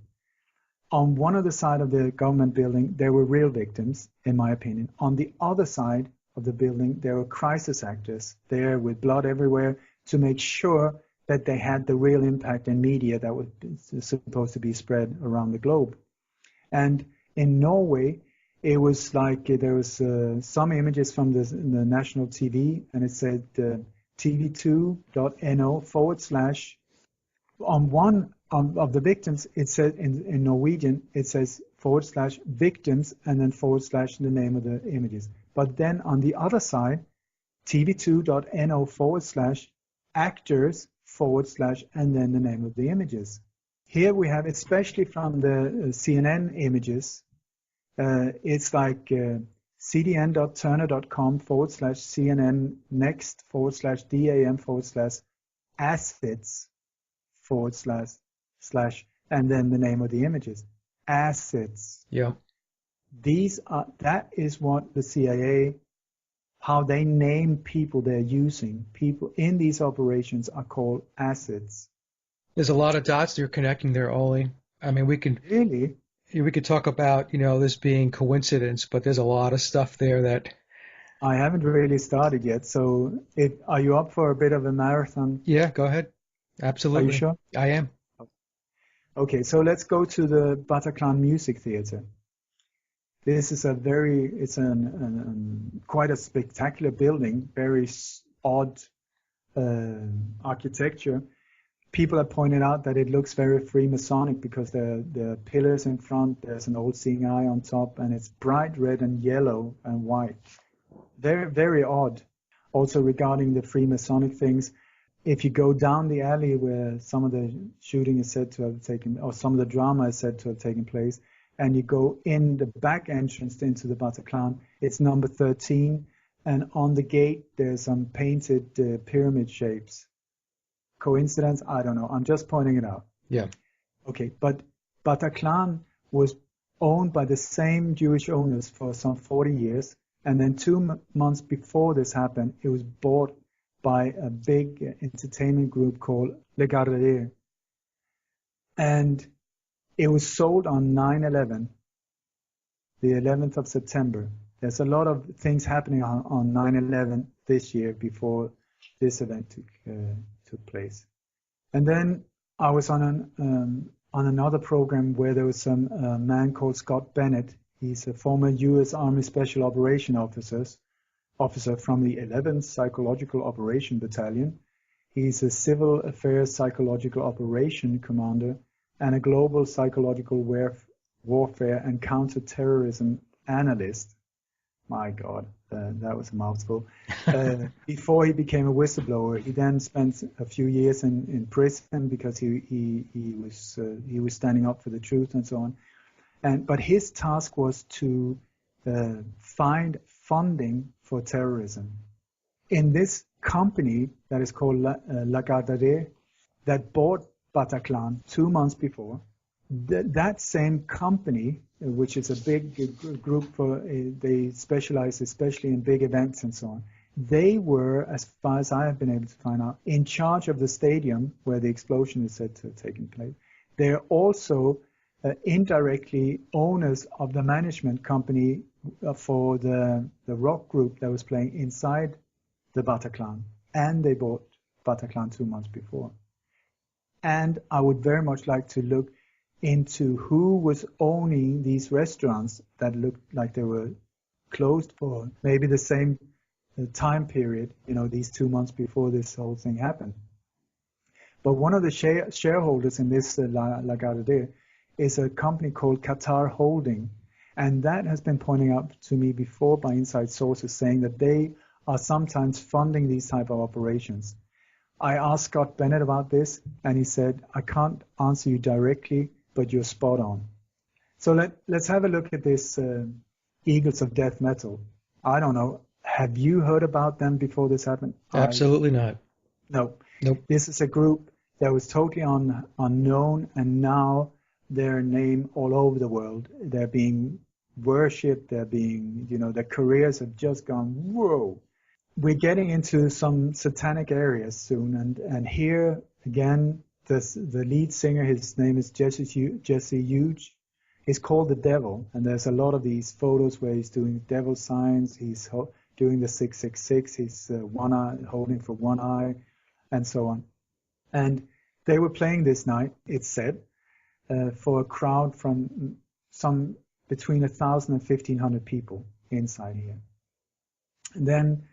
on one of the side of the government building, there were real victims, in my opinion. On the other side of the building, there were crisis actors there with blood everywhere to make sure that they had the real impact in media that was supposed to be spread around the globe. And in Norway, it was like there was some images from the national TV, and it said tv2.no / on one of the victims, it said in Norwegian, it says / victims and then / the name of the images. But then on the other side, tv2.no / actors / and then the name of the images. Here we have, especially from the CNN images, it's like cdn.turner.com / CNN next / DAM / assets / and then the name of the images. Assets. Yeah. That is what the CIA, how they name people they're using. People in these operations are called assets. There's a lot of dots you're connecting there, Ole. I mean, we could talk about, this being coincidence, but there's a lot of stuff there that I haven't really started yet. So are you up for a bit of a marathon? Yeah, go ahead. Absolutely. Are you sure? I am. Okay, so let's go to the Bataclan Music Theater. This is quite a spectacular building, very odd architecture. People have pointed out that it looks very Freemasonic because the pillars in front, there's an old seeing eye on top, and it's bright red and yellow and white. Very, very odd. Also regarding the Freemasonic things, if you go down the alley where some of the shooting is said to have taken, or some of the drama is said to have taken place, and you go in the back entrance into the Bataclan, it's number 13, and on the gate there's some painted pyramid shapes. Coincidence? I don't know. I'm just pointing it out. Yeah. Okay, but Bataclan was owned by the same Jewish owners for some 40 years, and then 2 months before this happened, it was bought by a big entertainment group called Le Gardier. And it was sold on 9/11, the 11th of September. There's a lot of things happening on 9/11 this year before this event took place. And then I was on another program where there was some man called Scott Bennett. He's a former U.S. Army Special Operation Officer officer from the 11th Psychological Operation Battalion. He's a Civil Affairs Psychological Operation Commander and a Global Psychological Warfare and Counterterrorism Analyst. My God, that was a mouthful. Before he became a whistleblower, he then spent a few years in prison because he was standing up for the truth and so on. But his task was to find funding for terrorism. In this company that is called Dammegård, that bought Bataclan 2 months before, that same company, which is a big group they specialize especially in big events and so on, they were, as far as I have been able to find out, in charge of the stadium where the explosion is said to have taken place. They're also indirectly owners of the management company for the rock group that was playing inside the Bataclan, and they bought Bataclan 2 months before. And I would very much like to look into who was owning these restaurants that looked like they were closed for maybe the same time period, these 2 months before this whole thing happened. But one of the shareholders in this Dammegård is a company called Qatar Holding, and that has been pointing out to me before by inside sources saying that they are sometimes funding these type of operations. I asked Scott Bennett about this, and he said, I can't answer you directly, but you're spot on. So let's have a look at this Eagles of Death Metal. I don't know. Have you heard about them before this happened? Absolutely not. No. Nope. This is a group that was totally unknown, and now their name all over the world. They're being worshipped. They're being, their careers have just gone, whoa. We're getting into some satanic areas soon, and here again, the lead singer, his name is Jesse Hughes. He's called the Devil, and there's a lot of these photos where he's doing devil signs. He's doing the 666. He's one eye holding for one eye, and so on. And they were playing this night, it's said, for a crowd from some between 1,000 and 1,500 people inside here. And then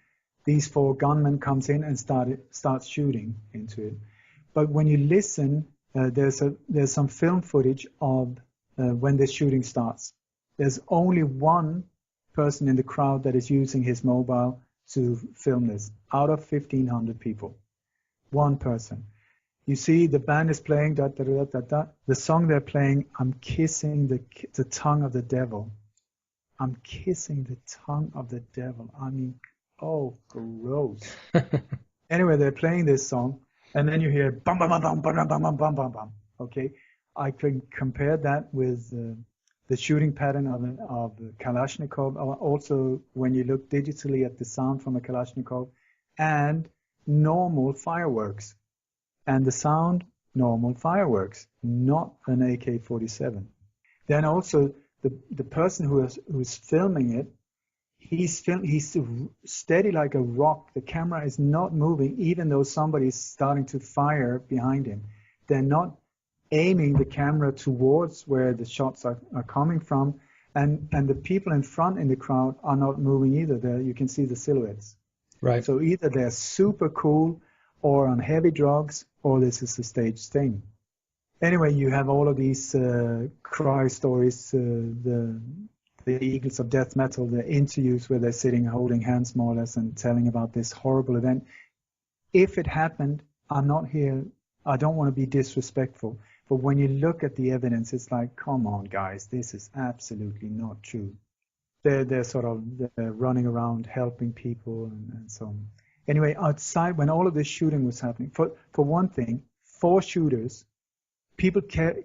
these 4 gunmen comes in and starts shooting into it. But when you listen, there's some film footage of when this shooting starts. There's only one person in the crowd that is using his mobile to film this out of 1,500 people. One person. You see the band is playing da da da da da. The song they're playing, I'm kissing the tongue of the devil. I'm kissing the tongue of the devil. I mean, oh, gross. Anyway, they're playing this song, and then you hear bum bum bum bum bum bum bum bum bum bum. Okay, I can compare that with the shooting pattern of Kalashnikov. Also, when you look digitally at the sound from a Kalashnikov, and normal fireworks, and the sound normal fireworks, not an AK-47. Then also the person who's filming it. He's steady like a rock. The camera is not moving, even though somebody's starting to fire behind him. They're not aiming the camera towards where the shots are coming from, and the people in front in the crowd are not moving either. There you can see the silhouettes. Right. So either they're super cool or on heavy drugs, or this is a staged thing. Anyway, you have all of these cry stories, the Eagles of Death Metal, the interviews where they're sitting holding hands more or less and telling about this horrible event. If it happened, I'm not here, I don't want to be disrespectful, but when you look at the evidence, it's like, come on guys, this is absolutely not true. They're running around helping people and so on. Anyway, outside, when all of this shooting was happening, for one thing, 4 shooters, people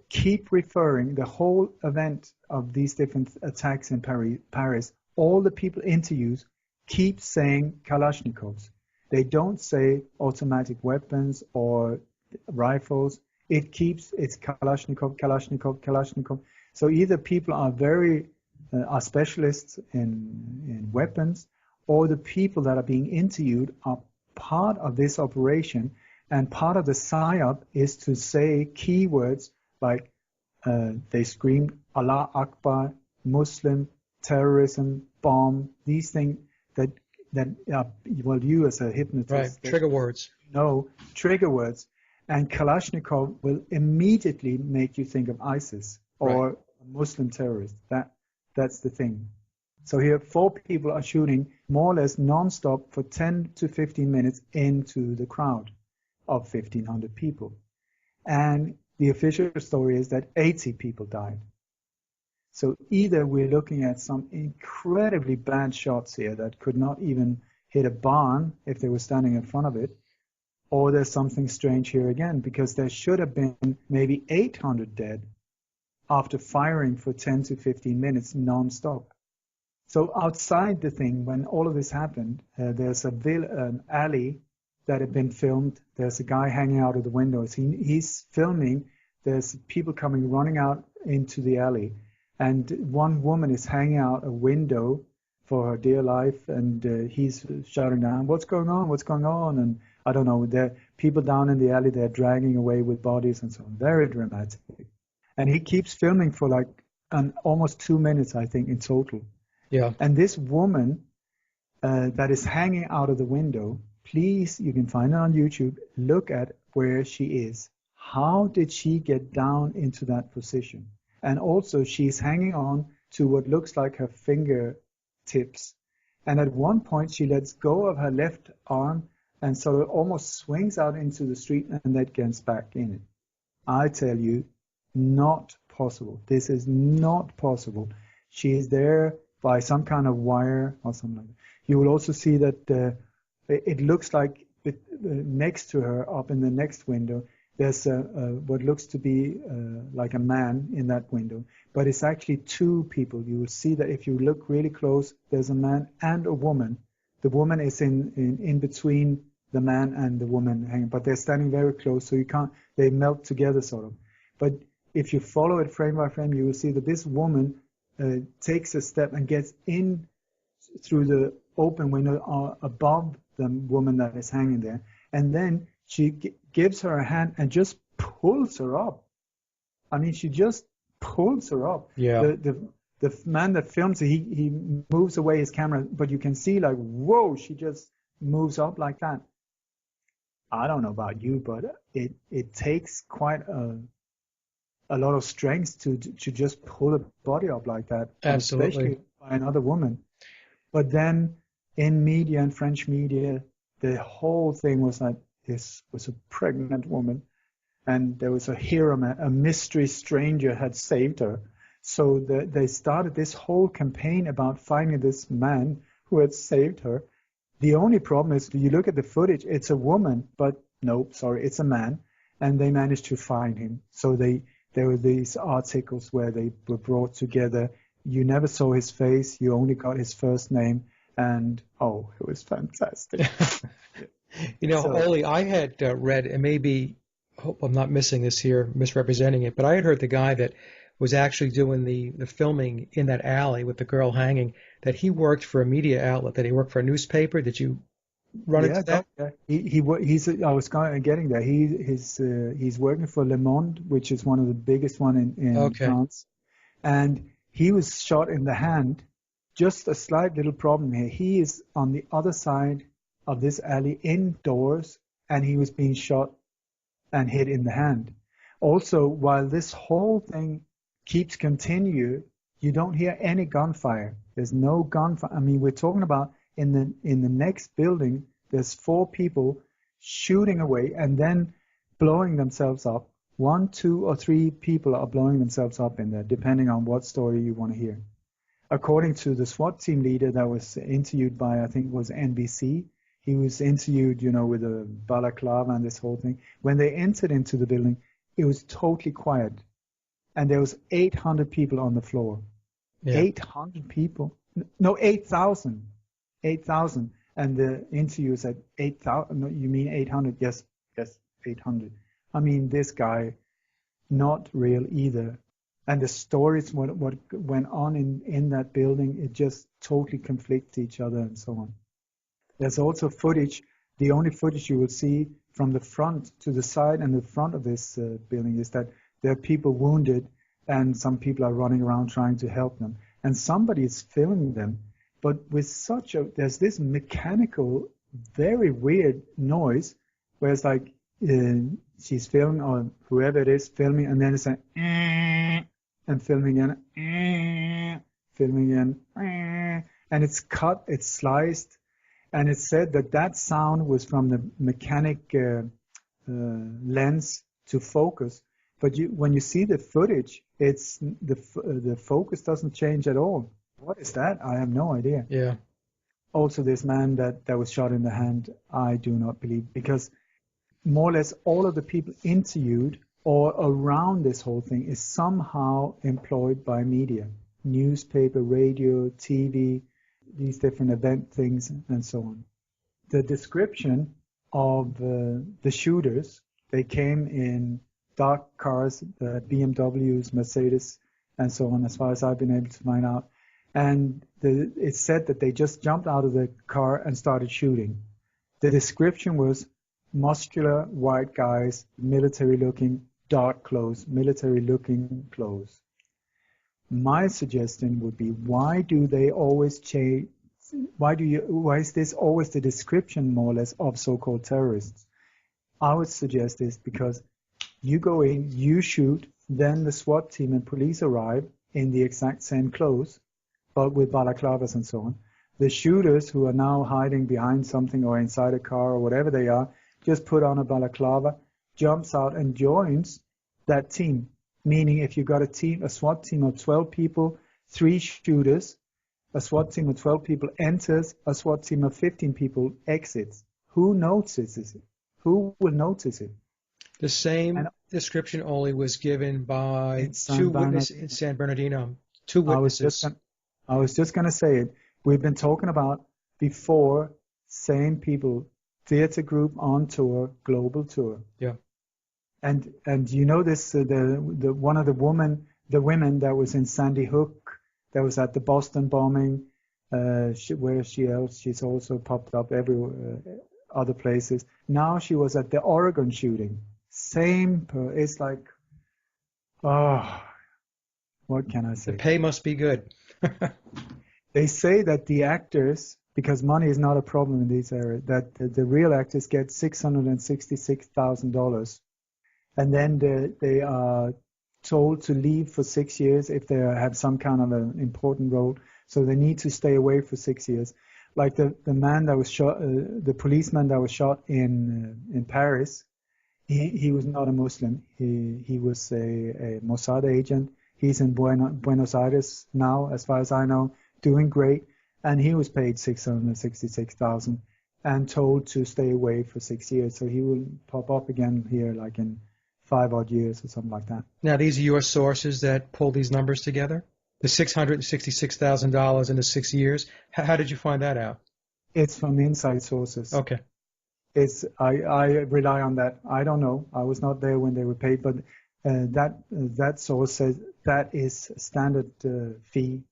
keep referring the whole event of these different attacks in Paris. All the people interviews keep saying Kalashnikovs. They don't say automatic weapons or rifles. It's Kalashnikov, Kalashnikov, Kalashnikov. So either people are specialists in weapons, or the people that are being interviewed are part of this operation. And part of the psyop is to say keywords like they scream Allah Akbar, Muslim, terrorism, bomb, these things that well, you as a Right. hypnotist, that Trigger words. know trigger words, and Kalashnikov will immediately make you think of ISIS Right. or a Muslim terrorist. That's the thing. So here, 4 people are shooting more or less non-stop for 10 to 15 minutes into the crowd of 1,500 people. And the official story is that 80 people died. So either we're looking at some incredibly bad shots here that could not even hit a barn if they were standing in front of it, or there's something strange here again, because there should have been maybe 800 dead after firing for 10 to 15 minutes non-stop. So outside the thing, when all of this happened, there's an alley that had been filmed. There's a guy hanging out of the windows. He's filming. There's people running out into the alley. And one woman is hanging out a window for her dear life, and he's shouting down, "What's going on? What's going on?" And I don't know, there are people down in the alley, they're dragging away with bodies and so on. Very dramatic. And he keeps filming for like almost 2 minutes, I think, in total. Yeah. And this woman that is hanging out of the window, please, you can find it on YouTube, look at where she is. How did she get down into that position? And also, she's hanging on to what looks like her fingertips. And at one point, she lets go of her left arm and sort of almost swings out into the street and then gets back in it. I tell you, not possible. This is not possible. She is there by some kind of wire or something like that. You will also see that it looks like next to her, up in the next window, there's what looks to be like a man in that window, but it's actually 2 people. You will see that if you look really close, there's a man and a woman. The woman is in between the man and the woman hanging, but they're standing very close, so they melt together sort of. But if you follow it frame by frame, you will see that this woman takes a step and gets in through the open window above the woman that is hanging there, and then she gives her a hand and just pulls her up. I mean, she just pulls her up. Yeah. The man that films it, he moves away his camera, but you can see like, whoa, she just moves up like that. I don't know about you, but it takes quite a lot of strength to just pull a body up like that, Absolutely. especially by another woman. But then in media and French media, the whole thing was like, this was a pregnant woman, and there was a hero, a mystery stranger had saved her. So they started this whole campaign about finding this man who had saved her. The only problem is, you look at the footage, it's a woman, but no, sorry, it's a man, and they managed to find him. So there were these articles where they were brought together. You never saw his face, you only got his first name, and oh, it was fantastic. Ole, I had read, and maybe, hope I'm not missing this here, misrepresenting it, but I had heard the guy that was actually doing the filming in that alley with the girl hanging, that he worked for a media outlet, that he worked for a newspaper. Did you run into that? Yeah. I was getting there. He's working for Le Monde, which is one of the biggest one in France, and he was shot in the hand. Just a slight little problem here. He is on the other side of this alley indoors, and he was being shot and hit in the hand. Also, while this whole thing keeps continue, you don't hear any gunfire. There's no gunfire. I mean, we're talking about in the next building, there's 4 people shooting away and then blowing themselves up. 1, 2, or 3 people are blowing themselves up in there, depending on what story you want to hear. According to the SWAT team leader that was interviewed by, I think it was NBC, he was interviewed, with a balaclava and this whole thing. When they entered into the building, it was totally quiet. And there was 800 people on the floor. Yeah. 800 people? No, 8,000. 8,000. And the interviewer said, 8,000? No, you mean 800? Yes, 800. I mean, this guy, not real either. And the stories, what went on in that building, it just totally conflicts each other and so on. There's also footage. The only footage you will see from the front to the side and the front of this building is that there are people wounded and some people are running around trying to help them. And somebody is filming them. but with there's this mechanical, very weird noise where it's like she's filming, or whoever it is filming, and then it's like, and filming again, filming again, and it's cut, it's sliced, and it said that sound was from the mechanic lens to focus. But when you see the footage, it's the focus doesn't change at all. What is that? I have no idea. Yeah. Also, this man that was shot in the hand, I do not believe, because more or less all of the people interviewed or around this whole thing is somehow employed by media, newspaper, radio, TV, these different event things, and so on. The description of the shooters, they came in dark cars, BMWs, Mercedes, and so on, as far as I've been able to find out. And it said that they just jumped out of the car and started shooting. The description was muscular white guys, military-looking, dark clothes, military-looking clothes. My suggestion would be, why do they always change? Why is this always the description, more or less, of so-called terrorists? I would suggest this because you go in, you shoot, then the SWAT team and police arrive in the exact same clothes, but with balaclavas and so on. The shooters, who are now hiding behind something or inside a car or whatever they are, just put on a balaclava, jumps out and joins that team. Meaning, if you've got a SWAT team of 12 people, 3 shooters, a SWAT team of 12 people enters, a SWAT team of 15 people exits. Who notices it? Who will notice it? The same description only was given by 2 witnesses in San Bernardino. 2 witnesses. I was just going to say it. We've been talking about before, same people, theater group on tour, global tour. Yeah. And you know this, the one of the women that was in Sandy Hook, that was at the Boston bombing, where she's also popped up everywhere, other places. Now she was at the Oregon shooting. It's like, oh, what can I say? The pay must be good. They say that the actors, because money is not a problem in these areas, that the real actors get $666,000. And then they are told to leave for 6 years if they have some kind of an important role. So they need to stay away for 6 years. Like the man that was shot, the policeman that was shot in Paris, he was not a Muslim. He was a Mossad agent. He's in Buenos Aires now, as far as I know, doing great. And he was paid $666,000 and told to stay away for 6 years. So he will pop up again here like in 5 odd years or something like that. Now, these are your sources that pull these numbers together? The $666,000 in the 6 years? How did you find that out? It's from inside sources. Okay. I rely on that. I don't know. I was not there when they were paid, but that source says that is standard fee.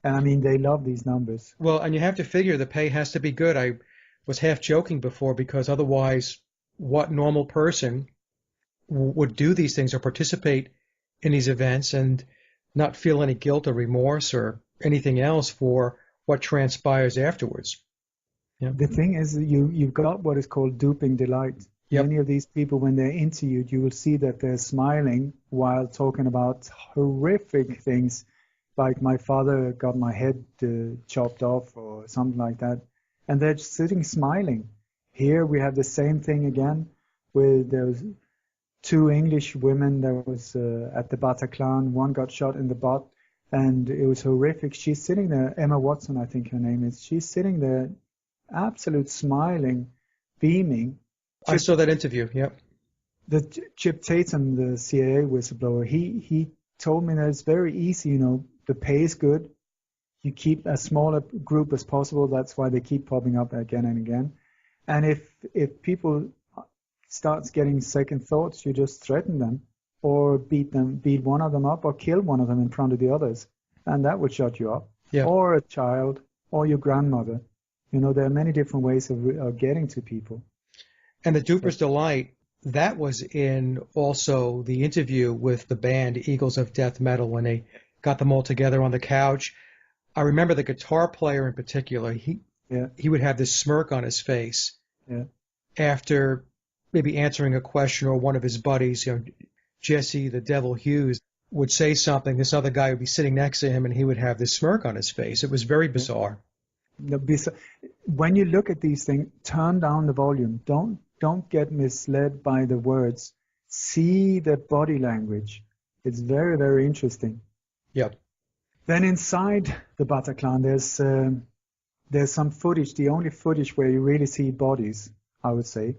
And I mean, they love these numbers. Well, and you have to figure the pay has to be good. I was half joking before, because otherwise, what normal person would do these things or participate in these events and not feel any guilt or remorse or anything else for what transpires afterwards? Yeah. The thing is, you've got what is called duping delight. Yep. Many of these people, when they're interviewed, you will see that they're smiling while talking about horrific things, like my father got my head chopped off or something like that, and they're just sitting smiling. Here we have the same thing again, where there was 2 English women that was at the Bataclan. One got shot in the butt, and it was horrific. She's sitting there, Emma Watson, I think her name is. She's sitting there, absolute smiling, beaming. I saw that interview. Yep. The Chip Tatum, the CIA whistleblower, he told me that it's very easy. You know, the pay is good. You keep as small a group as possible. That's why they keep popping up again and again. And if people starts getting second thoughts, you just threaten them or beat one of them up or kill one of them in front of the others, and that would shut you up. Yeah. Or a child or your grandmother. You know, there are many different ways of getting to people. And the Duper's Delight, that was in also the interview with the band Eagles of Death Metal when they got them all together on the couch. I remember the guitar player in particular. Yeah, He would have this smirk on his face yeah, after maybe answering a question, or one of his buddies, Jesse the Devil Hughes, would say something. This other guy would be sitting next to him, and he would have this smirk on his face. It was very yeah. bizarre. When you look at these things, turn down the volume. Don't get misled by the words. See the body language. It's very, very interesting. Yep. Then inside the Bataclan, there's some footage, the only footage where you really see bodies, I would say.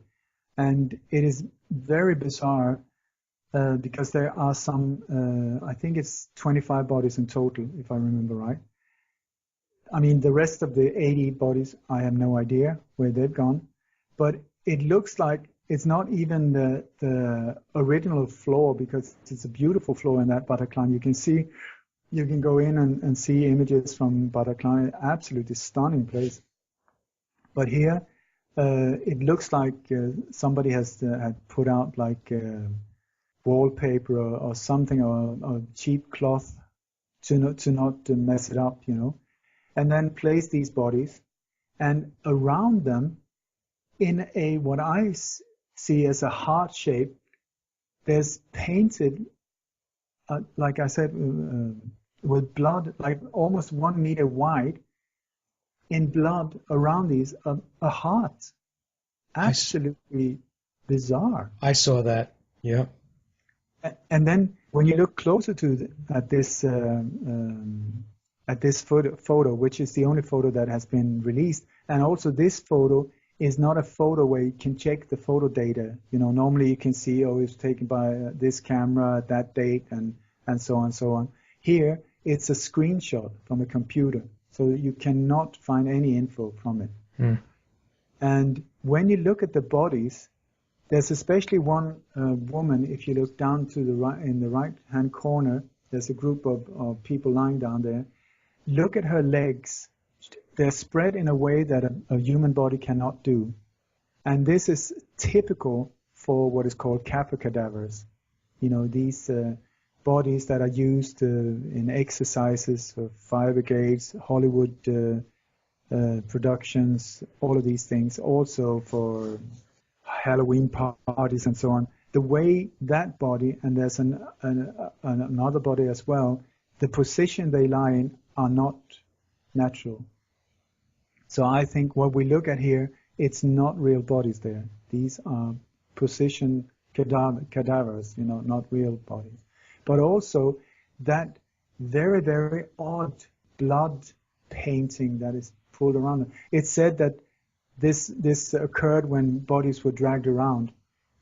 And it is very bizarre because there are some, I think it's 25 bodies in total, if I remember right. I mean, the rest of the 80 bodies, I have no idea where they've gone. But it looks like it's not even the original floor, because it's a beautiful floor in that Bataclan. You can go in and see images from Bataclan, absolutely stunning place. But here, it looks like somebody has had put out like wallpaper or something, or cheap cloth to not mess it up, and then place these bodies, and around them, in a what I see as a heart shape, there's painted, like I said, with blood, like almost 1 meter wide, in blood around these, a heart. Absolutely bizarre. I saw that. Yeah. And then when you look closer at this photo, which is the only photo that has been released, and also this photo is not a photo where you can check the photo data. Normally you can see, oh, it's taken by this camera at that date, and so on and so on. Here, it's a screenshot from a computer, so you cannot find any info from it. Mm. And when you look at the bodies, there's especially one woman. If you look down to the right, in the right-hand corner, there's a group of people lying down there. Look at her legs. They're spread in a way that a human body cannot do. And this is typical for what is called kappa cadavers. These bodies that are used in exercises, fire brigades, Hollywood productions, all of these things, also for Halloween parties and so on. The way that body, and there's another body as well, the position they lie in are not natural. So I think what we look at here, it's not real bodies there. These are position cadavers, not real bodies. But also that very, very odd blood painting that is pulled around them. It's said that this occurred when bodies were dragged around.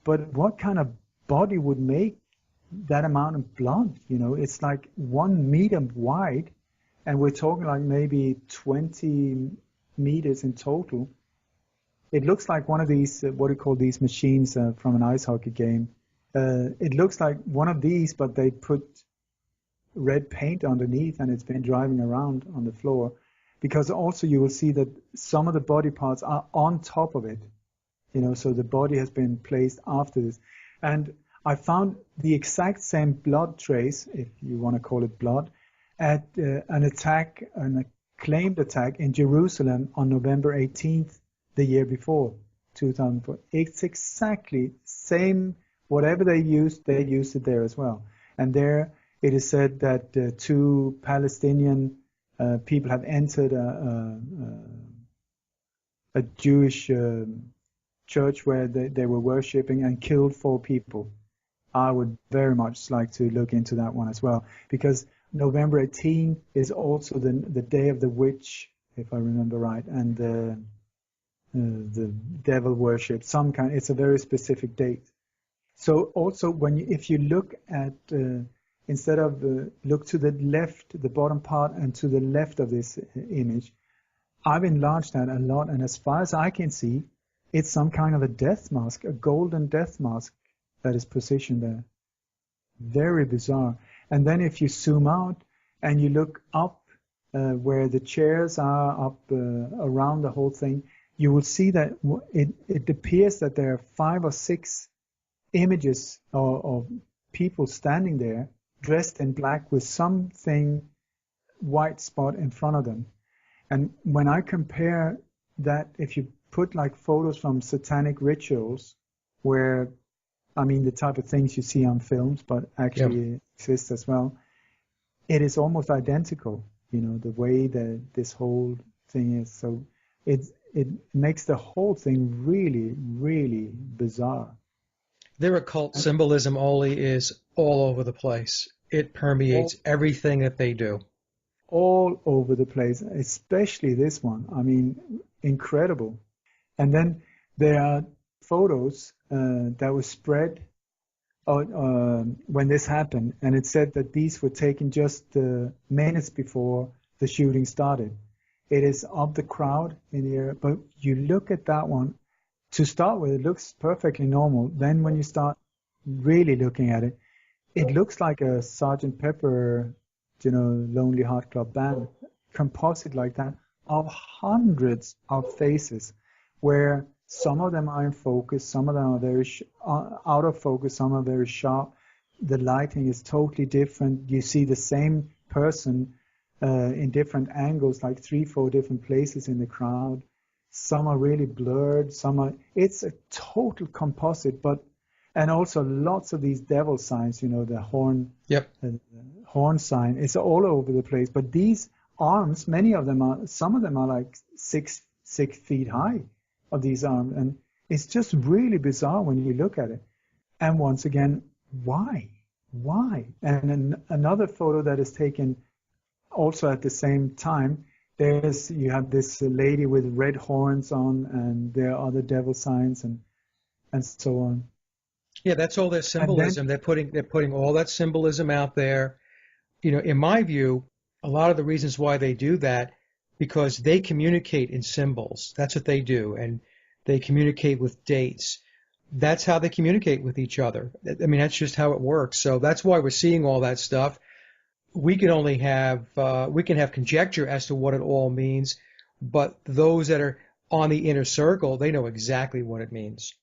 But what kind of body would make that amount of blood? It's like 1 meter wide, and we're talking like maybe 20 meters in total. It looks like one of these, what do you call these machines from an ice hockey game. It looks like one of these, but they put red paint underneath, and it's been driving around on the floor. Because also you will see that some of the body parts are on top of it, so the body has been placed after this. And I found the exact same blood trace, if you want to call it blood, at an claimed attack in Jerusalem on November 18th, the year before, 2004. It's exactly same, whatever they used it there as well. And there it is said that 2 Palestinian people have entered a Jewish church where they were worshipping and killed 4 people. I would very much like to look into that one as well, because November 18 is also the day of the witch, if I remember right, and the devil worship, some kind. It's a very specific date. So also if you look at instead of look to the left, the bottom part, and to the left of this image, I've enlarged that a lot, and as far as I can see, it's some kind of a death mask, a golden death mask that is positioned there. Very bizarre. And then if you zoom out and you look up where the chairs are up around the whole thing, you will see that it appears that there are 5 or 6 images of people standing there dressed in black with something white spot in front of them. And when I compare that, if you put like photos from satanic rituals, where, I mean, the type of things you see on films, but actually exist as well, it is almost identical, the way that this whole thing is. So it makes the whole thing really, really bizarre. Their occult symbolism, Oli, is all over the place. It permeates everything that they do. All over the place, especially this one. I mean, incredible. And then there are photos that were spread when this happened, and it said that these were taken just minutes before the shooting started. It is of the crowd in the area, but you look at that one, to start with, it looks perfectly normal. Then when you start really looking at it, it looks like a Sgt. Pepper, Lonely Heart Club Band composite like that of hundreds of faces, where some of them are in focus, some of them are very out of focus, some are very sharp. The lighting is totally different. You see the same person in different angles, like 3-4 different places in the crowd. Some are really blurred, it's a total composite, and also lots of these devil signs, the horn, horn sign, it's all over the place. But these arms, some of them are like 6 feet high, of these arms, and it's just really bizarre when you look at it. And once again, why? And another photo that is taken also at the same time, you have this lady with red horns on, and there are other devil signs and so on. Yeah, that's all their symbolism. They're putting all that symbolism out there. In my view, a lot of the reasons why they do that, because they communicate in symbols. That's what they do, and they communicate with dates. That's how they communicate with each other. I mean, that's just how it works. So that's why we're seeing all that stuff. We can only have conjecture as to what it all means, but those that are on the inner circle, they know exactly what it means.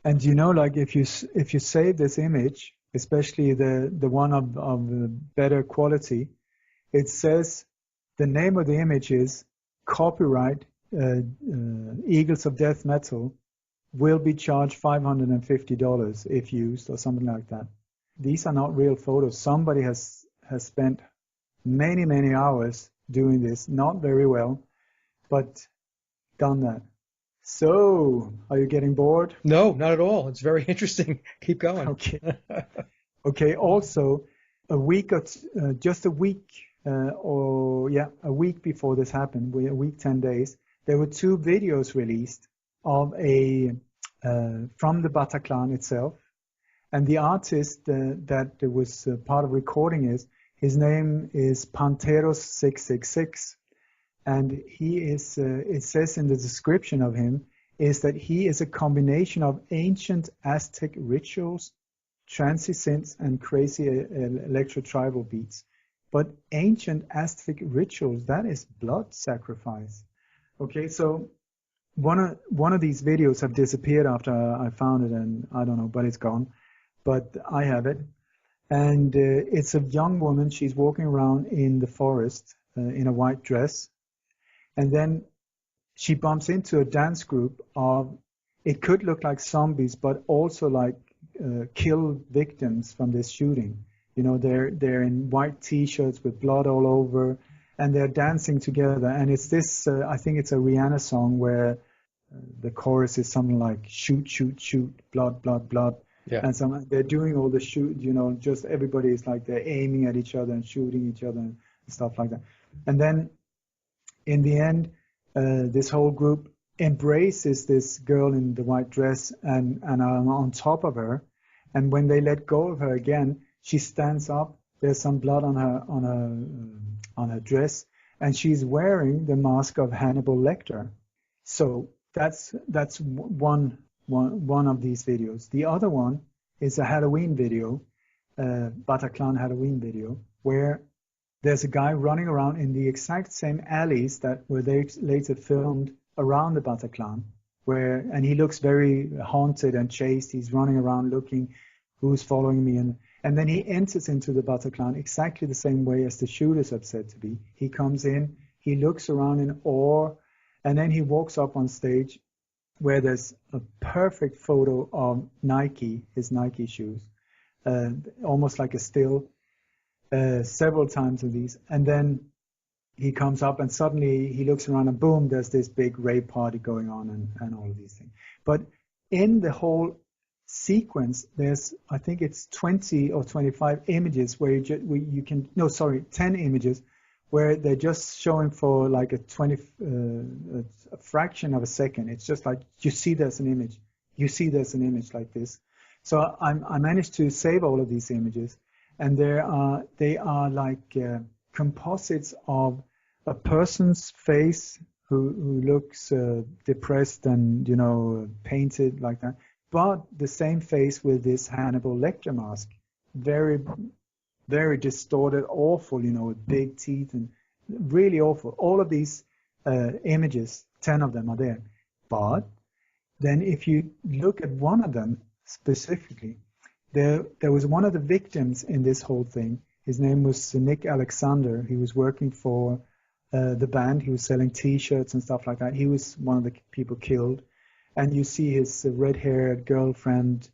And like if you save this image, especially the one of better quality, it says the name of the image is copyright Eagles of Death Metal, will be charged $550 if used, or something like that. These are not real photos. Somebody has spent many hours doing this, not very well, but done that. So, are you getting bored? No, not at all. It's very interesting. Keep going. Okay. Also, a week before this happened, a week, 10 days, there were 2 videos released of from the Bataclan itself, and the artist that was part of recording his name is Panteros666, and he is. It says in the description of him is that he is a combination of ancient Aztec rituals, trancy synths, and crazy electro-tribal beats. But ancient Aztec rituals, that is blood sacrifice. Okay, so one of these videos have disappeared after I found it, and I don't know, but it's gone. But I have it, and it's a young woman. She's walking around in the forest in a white dress, and then she bumps into a dance group of, it could look like zombies, but also like kill victims from this shooting. They're in white T-shirts with blood all over, and they're dancing together. And it's this, I think it's a Rihanna song where the chorus is something like shoot, shoot, shoot, blood, blood, blood. Yeah. And they're doing all the shoot, just everybody is like they're aiming at each other and shooting each other and stuff like that. And then in the end, this whole group embraces this girl in the white dress and are on top of her. And when they let go of her again, she stands up. There's some blood on her dress, and she's wearing the mask of Hannibal Lecter. So that's one of these videos. The other one is a Halloween video, Bataclan Halloween video, where there's a guy running around in the exact same alleys that were later filmed around the Bataclan, and he looks very haunted and chased. He's running around looking, who's following me, And then he enters into the Bataclan exactly the same way as the shooters are said to be. He comes in, he looks around in awe, and then he walks up on stage where there's a perfect photo of Nike, his Nike shoes, almost like a still, several times of these. And then he comes up and suddenly he looks around and boom, there's this big rave party going on and all of these things. But in the whole sequence, there's, I think it's 20 or 25 images where you can, no, sorry, 10 images where they're just showing for like a fraction of a second. It's just like you see there's an image. You see there's an image like this. So I managed to save all of these images, and they are like composites of a person's face who looks depressed and, you know, painted like that, but the same face with this Hannibal Lecter mask, very, very distorted, awful, you know, with big teeth and really awful. All of these images, 10 of them are there. But then if you look at one of them specifically, there was one of the victims in this whole thing. His name was Nick Alexander. He was working for the band. He was selling T-shirts and stuff like that. He was one of the people killed. And you see his red-haired girlfriend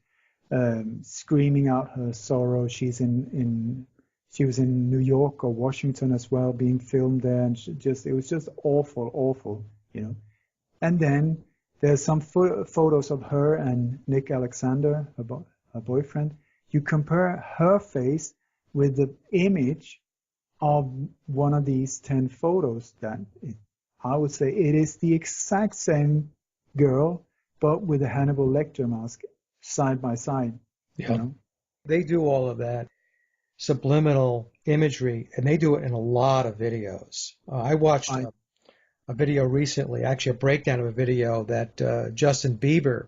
screaming out her sorrow. She was in New York or Washington as well, being filmed there, and it was just awful, you know. And then there's some photos of her and Nick Alexander, her boyfriend. You compare her face with the image of one of these 10 photos. I would say it is the exact same girl, but with a Hannibal Lecter mask side by side. Yeah. You know? They do all of that subliminal imagery, and they do it in a lot of videos. I watched a video recently, actually a breakdown of a video that Justin Bieber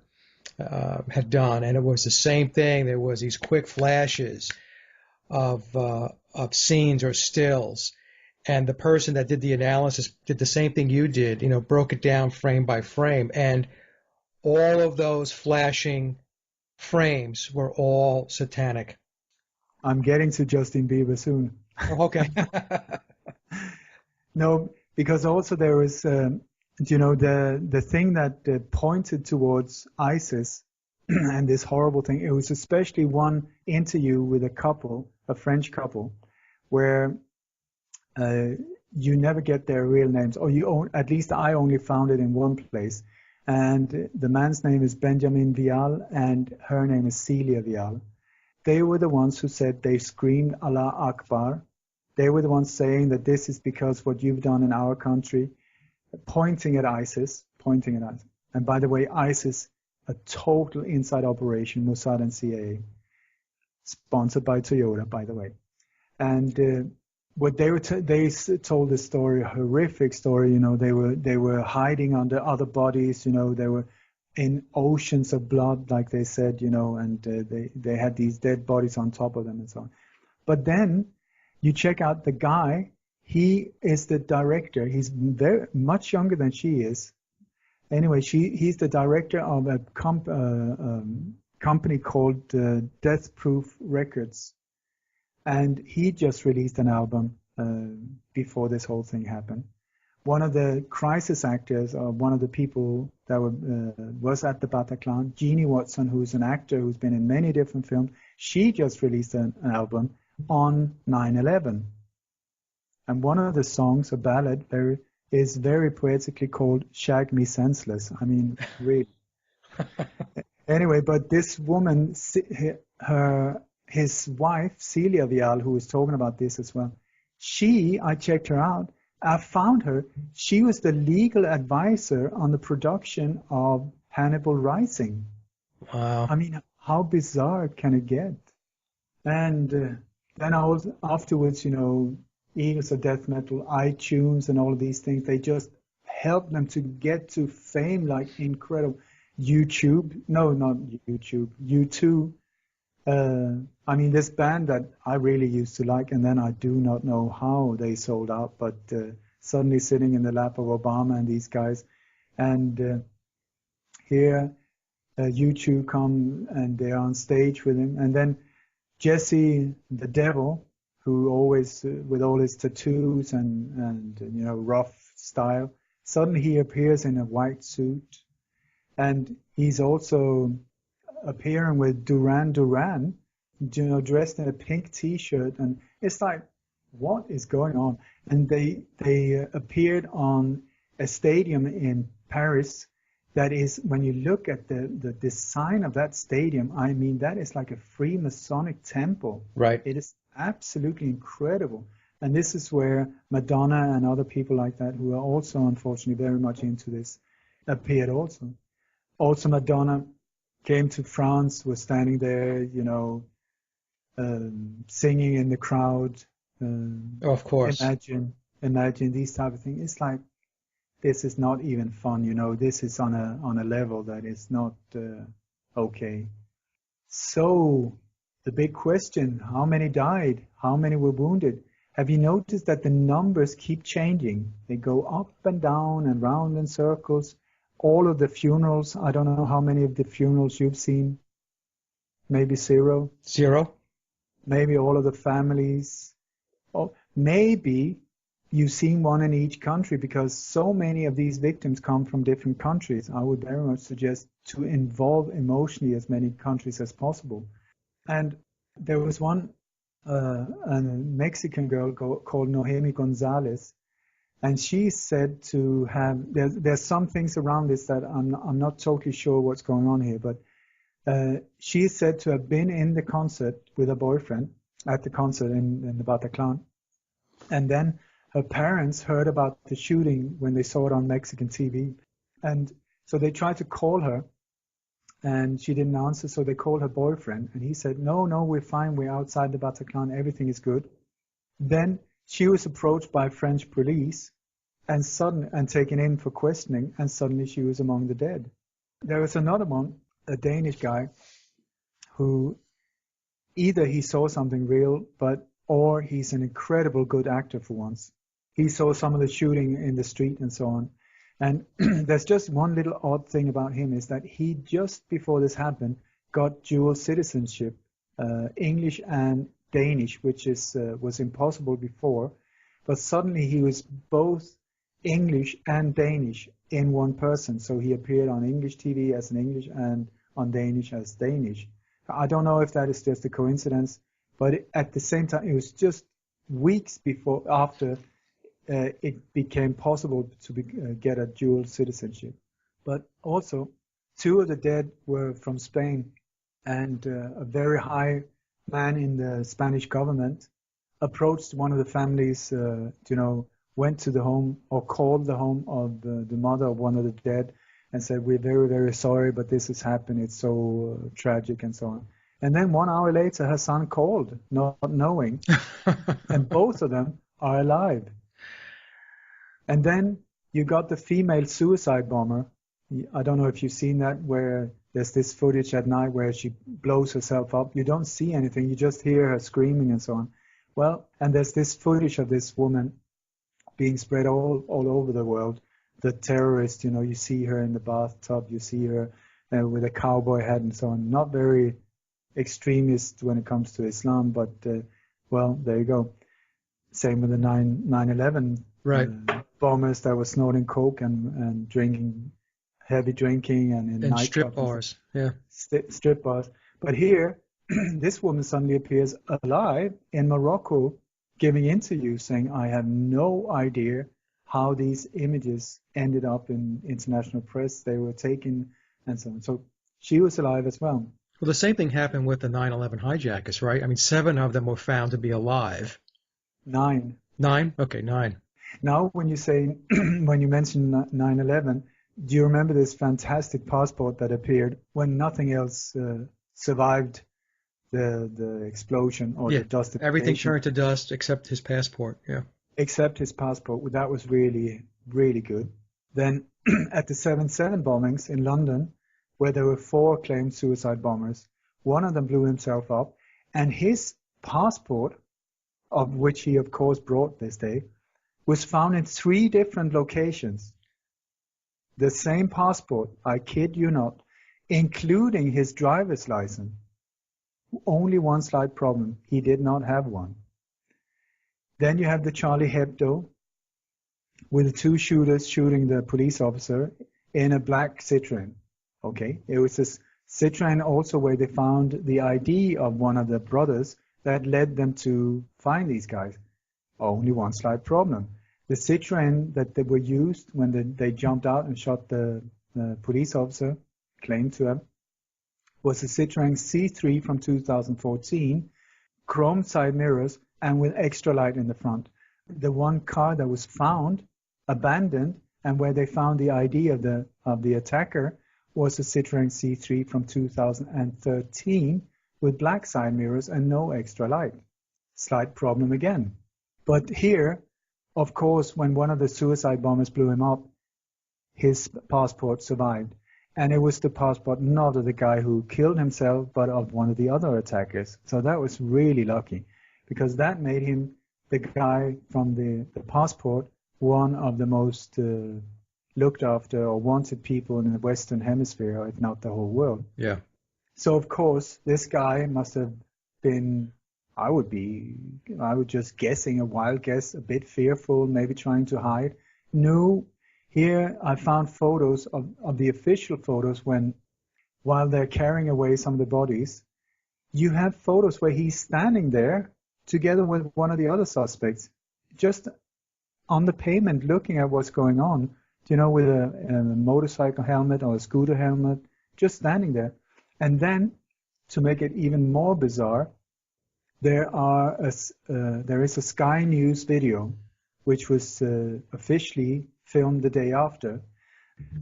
had done, and it was the same thing. There was these quick flashes of scenes or stills, and the person that did the analysis did the same thing you did, you know, broke it down frame by frame, and all of those flashing frames were all satanic. I'm getting to Justin Bieber soon. Oh, okay. No, because also there was, you know, the thing that pointed towards ISIS and this horrible thing. It was especially one interview with a French couple, where you never get their real names, or at least I only found it in one place. And the man's name is Benjamin Vial, and her name is Celia Vial. They were the ones who said they screamed Allah Akbar. They were the ones saying that this is because what you've done in our country, pointing at ISIS. And by the way, ISIS, a total inside operation, Mossad and CIA, sponsored by Toyota, by the way. And what they told the story, a horrific story. You know, they were hiding under other bodies. You know, they were in oceans of blood, like they said. You know, and they had these dead bodies on top of them and so on. But then you check out the guy. He is the director. He's very much younger than she is. Anyway, he's the director of a company called Death Proof Records. And he just released an album before this whole thing happened. One of the crisis actors, or one of the people that was at the Bataclan, Jeannie Watson, who's an actor who's been in many different films, she just released an album on 9/11. And one of the songs, a ballad, is very poetically called Shag Me Senseless. I mean, really. Anyway, but this woman, his wife, Celia Vial, who was talking about this as well, I checked her out. I found her. She was the legal advisor on the production of Hannibal Rising. Wow. I mean, how bizarre can it get? And then afterwards, you know, Eagles of Death Metal, iTunes, and all of these things, they just helped them to get to fame like incredible. YouTube, no, not YouTube, U2. I mean, this band that I really used to like, and then I do not know how they sold out, but suddenly sitting in the lap of Obama and these guys, and here U2 come and they're on stage with him, and then Jesse the Devil, who always, with all his tattoos and rough style, suddenly he appears in a white suit, and he's also appearing with Duran Duran, dressed in a pink T-shirt, and it's like, what is going on? And they appeared on a stadium in Paris. That is, when you look at the design of that stadium, I mean, that is like a Freemasonic temple. Right. It is absolutely incredible. And this is where Madonna and other people like that, who are also unfortunately very much into this, appeared also. Also, Madonna came to France, was standing there, singing in the crowd. Of course. Imagine these type of things. It's like, this is not even fun, This is on a level that is not okay. So the big question: how many died? How many were wounded? Have you noticed that the numbers keep changing? They go up and down and round in circles. All of the funerals, I don't know how many of the funerals you've seen. Maybe zero. Zero? Maybe all of the families. Or maybe you've seen one in each country, because so many of these victims come from different countries. I would very much suggest to involve emotionally as many countries as possible. And there was one, a Mexican girl called Noemi Gonzalez, and she said to have, there's some things around this that I'm not totally sure what's going on here, but she said to have been in the concert with a boyfriend at the concert in the Bataclan, and then her parents heard about the shooting when they saw it on Mexican TV, and so they tried to call her, and she didn't answer, so they called her boyfriend, and he said, no, we're fine, we're outside the Bataclan, everything is good. Then she was approached by French police and taken in for questioning, and suddenly she was among the dead. There was another one, a Danish guy, who either he saw something real, or he's an incredible good actor for once. He saw some of the shooting in the street and so on. And there's just one little odd thing about him, is that he, just before this happened, got dual citizenship, English and Danish, which was impossible before. But suddenly he was both English and Danish in one person. So he appeared on English TV as an English and on Danish as Danish. I don't know if that is just a coincidence, but at the same time, it was just weeks after it became possible to get a dual citizenship. But also, two of the dead were from Spain, and a very high man in the Spanish government approached one of the families, went to the home, or called the home of the mother of one of the dead, and said, we're very, very sorry, but this has happened, it's so tragic, and so on. And then 1 hour later, her son called, not knowing, and both of them are alive. And then you got the female suicide bomber. I don't know if you've seen that, where there's this footage at night where she blows herself up. You don't see anything, you just hear her screaming and so on. Well, and there's this footage of this woman being spread all over the world. The terrorist, you see her in the bathtub, you see her with a cowboy hat and so on. Not very extremist when it comes to Islam, but well, there you go. Same with the 9/11 right. Bombers that were snorting coke and drinking, heavy drinking, and in nightclubs. Strip bars, yeah. Strip bars. But here, this woman suddenly appears alive in Morocco, giving interviews saying, I have no idea how these images ended up in international press. They were taken and so on. So she was alive as well. Well, the same thing happened with the 9/11 hijackers, right? I mean, 7 of them were found to be alive. 9. 9? Okay, 9. Now, when you mention 9/11, do you remember this fantastic passport that appeared when nothing else survived the explosion or the dust? Everything turned to dust except his passport, yeah. Except his passport. That was really, really good. Then at the 7/7 bombings in London, where there were 4 claimed suicide bombers, one of them blew himself up, and his passport, of which he of course brought this day, was found in 3 different locations. The same passport, I kid you not, including his driver's license. only one slight problem. He did not have one. Then you have the Charlie Hebdo with the two shooters shooting the police officer in a black Citroen. Okay, it was this Citroen also where they found the ID of one of the brothers that led them to find these guys. Only one slight problem. The Citroen that they were used when they jumped out and shot the police officer, claimed to have, was a Citroen C3 from 2014, chrome side mirrors and with extra light in the front. The one car that was found abandoned and where they found the ID of the attacker was a Citroen C3 from 2013 with black side mirrors and no extra light. Slight problem again. But here, of course, when one of the suicide bombers blew him up, his passport survived. And it was the passport not of the guy who killed himself, but of one of the other attackers. So that was really lucky, because that made him, the guy from the passport, one of the most looked after or wanted people in the Western Hemisphere, or if not the whole world. Yeah. So, of course, this guy must have been, I would just guessing, a wild guess, a bit fearful, maybe trying to hide. No, here I found photos of the official photos while they're carrying away some of the bodies. You have photos where he's standing there together with one of the other suspects, just on the pavement looking at what's going on, with a motorcycle helmet or a scooter helmet, just standing there. And then, to make it even more bizarre, there is a Sky News video, which was officially filmed the day after,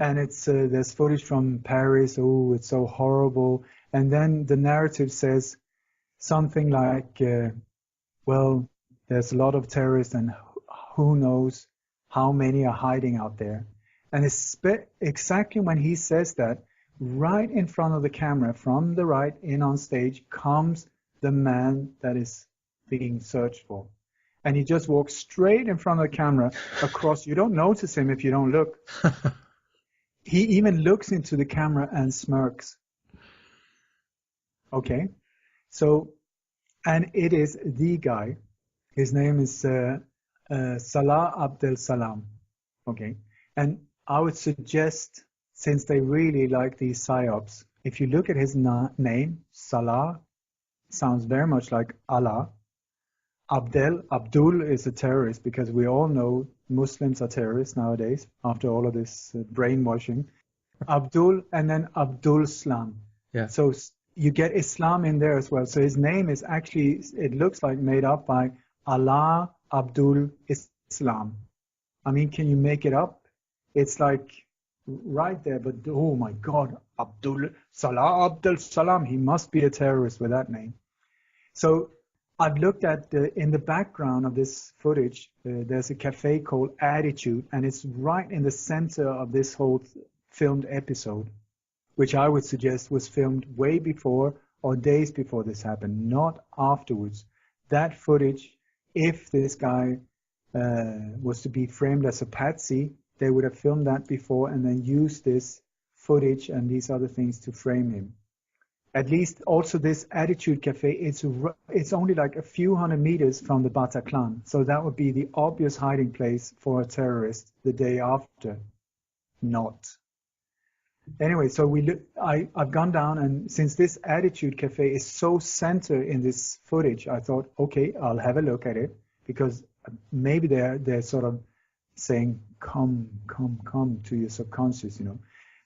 and there's footage from Paris. Oh, it's so horrible. And then the narrative says something like, well, there's a lot of terrorists, and who knows how many are hiding out there. And exactly when he says that, right in front of the camera, from the right in on stage, comes the man that is being searched for. And he just walks straight in front of the camera across. You don't notice him if you don't look. He even looks into the camera and smirks. Okay. So, and it is the guy. His name is Salah Abdel Salam. Okay. And I would suggest, since they really like these psyops, if you look at his name, Salah, sounds very much like Allah. Abdul is a terrorist, because we all know Muslims are terrorists nowadays after all of this brainwashing. Abdul, and then Abdul Salam. Yeah. So you get Islam in there as well. So his name is actually, it looks like made up by Allah Abdul Islam. I mean, can you make it up? It's like right there, but oh my God, Salah Abdul Salam, he must be a terrorist with that name. So I've looked at in the background of this footage, there's a cafe called Attitude, and it's right in the center of this whole filmed episode, which I would suggest was filmed way before or days before this happened, not afterwards. That footage, if this guy was to be framed as a patsy, they would have filmed that before and then used this footage and these other things to frame him. At least also this Attitude Cafe, it's only like a few hundred meters from the Bataclan. So that would be the obvious hiding place for a terrorist the day after. Not. Anyway, so I've gone down, and since this Attitude Cafe is so center in this footage, I thought, okay, I'll have a look at it, because maybe they're sort of saying, come to your subconscious,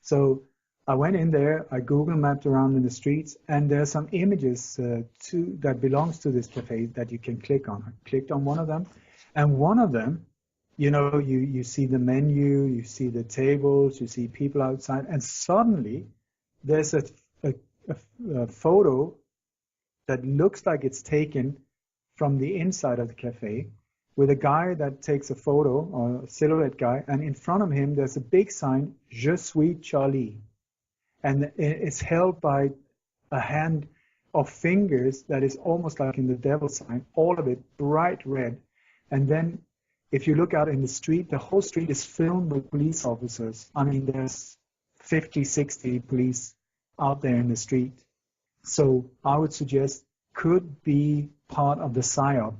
So I went in there, I Google mapped around in the streets, and there are some images that belongs to this cafe that you can click on. I clicked on one of them, and one of them, you see the menu, you see the tables, you see people outside, and suddenly there's a photo that looks like it's taken from the inside of the cafe, with a guy that takes a photo, or a silhouette guy, and in front of him there's a big sign, Je suis Charlie. And it's held by a hand of fingers that is almost like in the devil sign, all of it bright red. And then if you look out in the street, the whole street is filled with police officers. I mean, there's 50, 60 police out there in the street. So I would suggest could be part of the psyop.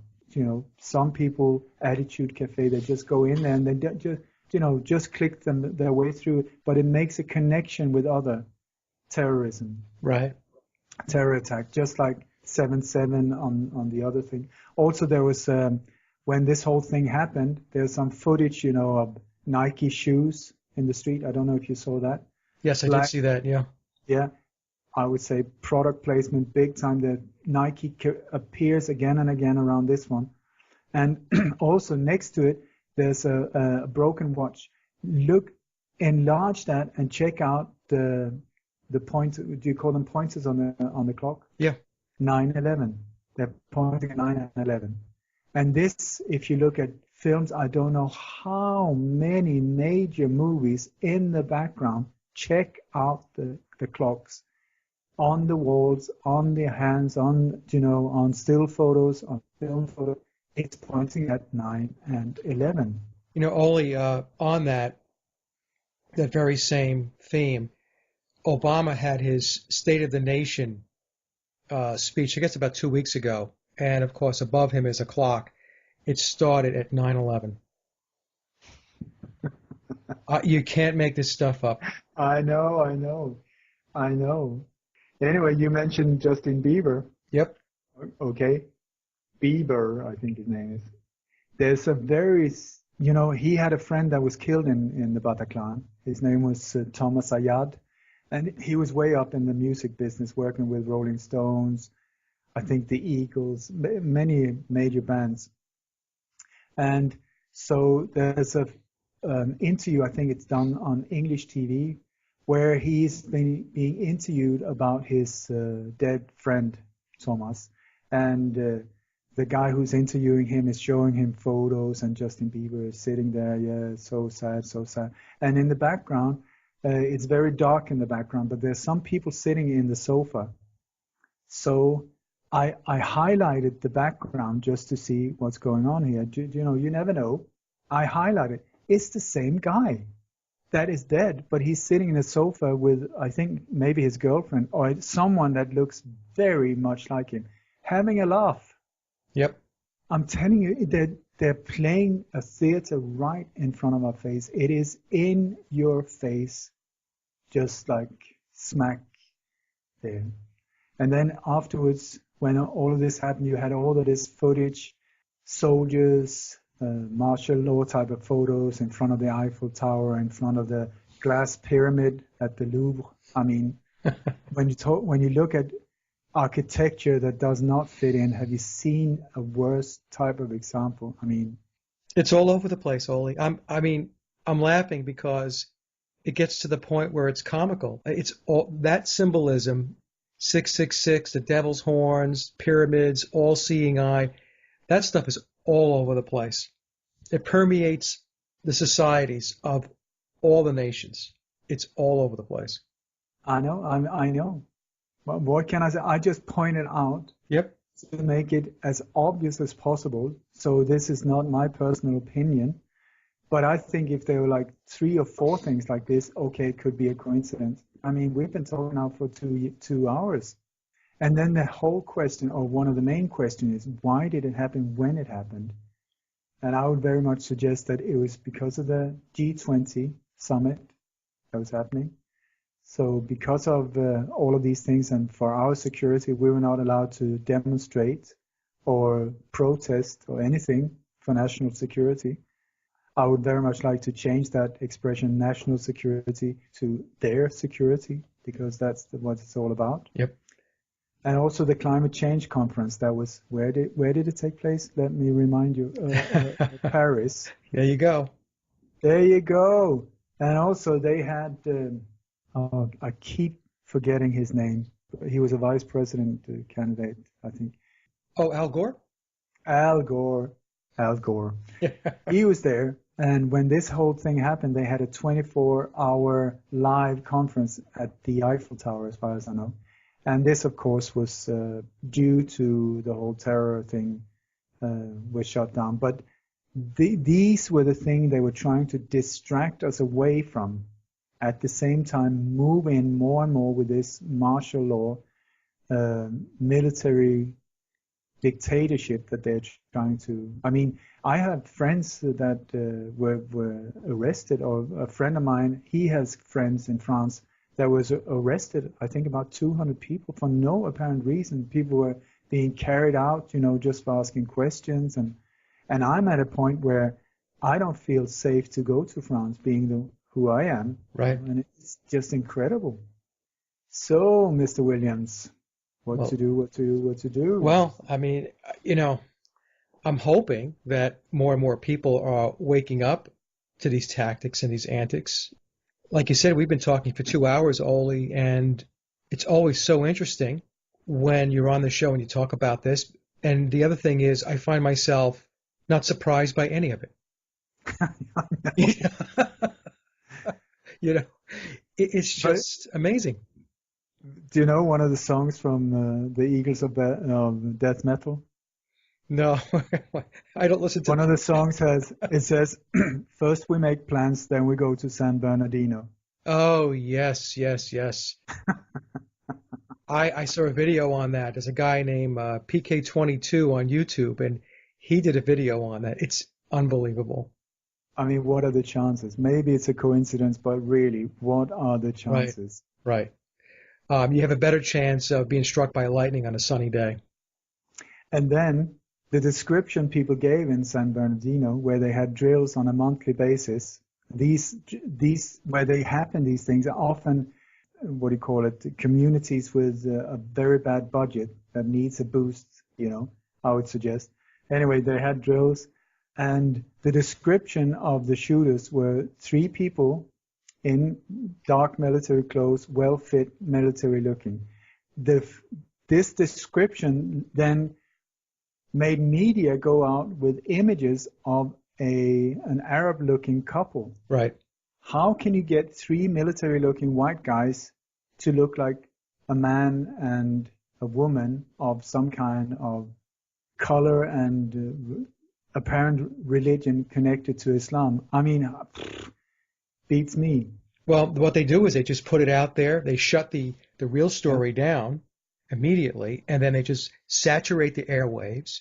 Some people, Attitude Cafe, they just go in there and they just click their way through it, but it makes a connection with other terrorism, Right. terror attack, just like 7/7 on the other thing. Also, there was when this whole thing happened, there's some footage, of Nike shoes in the street. I don't know if you saw that. Yes, I did see that. Yeah. Yeah, I would say product placement big time. That Nike appears again and again around this one, and also next to it, there's a broken watch. Enlarge that and check out the point. Do you call them pointers on the clock? Yeah. 9/11. They're pointing at 9/11. And this, if you look at films, I don't know how many major movies in the background. Check out the clocks on the walls, on the hands, on still photos, on film photos. It's pointing at 9 and 11. Oli, on that very same theme, Obama had his State of the Nation speech, I guess about 2 weeks ago, and of course above him is a clock. It started at 9/11. You can't make this stuff up. I know. Anyway, you mentioned Justin Bieber. Yep. Okay. Bieber, I think his name is. There's a very, he had a friend that was killed in the Bataclan. His name was Thomas Ayad. And he was way up in the music business, working with Rolling Stones, I think the Eagles, many major bands. And so there's an interview, I think it's done on English TV, where he's being interviewed about his dead friend, Thomas. And the guy who's interviewing him is showing him photos, and Justin Bieber is sitting there, yeah, so sad, so sad. And in the background, it's very dark in the background, but there's some people sitting in the sofa. So I highlighted the background just to see what's going on here. You never know. I highlighted. It's the same guy that is dead, but he's sitting in a sofa with, I think, maybe his girlfriend or someone that looks very much like him, having a laugh. Yep. I'm telling you, they're playing a theater right in front of our face. It is in your face, just like smack there. And then afterwards, when all of this happened, you had all of this footage, soldiers, martial law type of photos in front of the Eiffel Tower, in front of the glass pyramid at the Louvre. I mean, when you look at architecture that does not fit in, have you seen a worse type of example? I mean, it's all over the place, Oli. I'm laughing because it gets to the point where it's comical. It's all that symbolism, 666, the devil's horns, pyramids, all-seeing eye. That stuff is all over the place. It permeates the societies of all the nations. It's all over the place. I know. But what can I say? I just pointed out to make it as obvious as possible. So this is not my personal opinion. But I think if there were like 3 or 4 things like this, okay, it could be a coincidence. I mean, we've been talking now for 2 hours. And then the whole question, or one of the main questions, is why did it happen when it happened? And I would very much suggest that it was because of the G20 summit that was happening. So because of all of these things, and for our security, we were not allowed to demonstrate or protest or anything for national security. I would very much like to change that expression, national security, to their security, because that's what it's all about. Yep. And also the climate change conference, that was, where did it take place? Let me remind you, Paris. There you go. There you go. And also they had, I keep forgetting his name. He was a vice president candidate, I think. Oh, Al Gore? Al Gore. He was there. And when this whole thing happened, they had a 24-hour live conference at the Eiffel Tower, as far as I know. And this, of course, was due to the whole terror thing was shut down. But these were the things they were trying to distract us away from. At the same time, move in more and more with this martial law, military dictatorship that they're trying to. I mean, I have friends that were arrested, or a friend of mine, he has friends in France that was arrested, I think about 200 people for no apparent reason. People were being carried out, just for asking questions. And I'm at a point where I don't feel safe to go to France, being who I am. Right. And it's just incredible. So, Mr. Williams, what to do? Well, I mean, I'm hoping that more and more people are waking up to these tactics and these antics. Like you said, we've been talking for 2 hours, Oli, and it's always so interesting when you're on the show and you talk about this. And the other thing is, I find myself not surprised by any of it. It's just amazing. Do you know one of the songs from the Eagles of death metal? No, I don't listen to. One of the songs says, first we make plans, then we go to San Bernardino. Oh, yes. I saw a video on that. There's a guy named PK22 on YouTube, and he did a video on that. It's unbelievable. I mean, what are the chances? Maybe it's a coincidence, but really, what are the chances? Right. You have a better chance of being struck by lightning on a sunny day. And then the description people gave in San Bernardino, where they had drills on a monthly basis, these where they happen, these things are often, communities with a very bad budget that needs a boost, I would suggest. Anyway, they had drills, and the description of the shooters were 3 people in dark military clothes, well-fit, military-looking. This description then made media go out with images of an Arab-looking couple. Right. How can you get 3 military-looking white guys to look like a man and a woman of some kind of color and apparent religion connected to Islam? I mean, beats me. Well, what they do is they just put it out there. They shut the real story down immediately, and then they just saturate the airwaves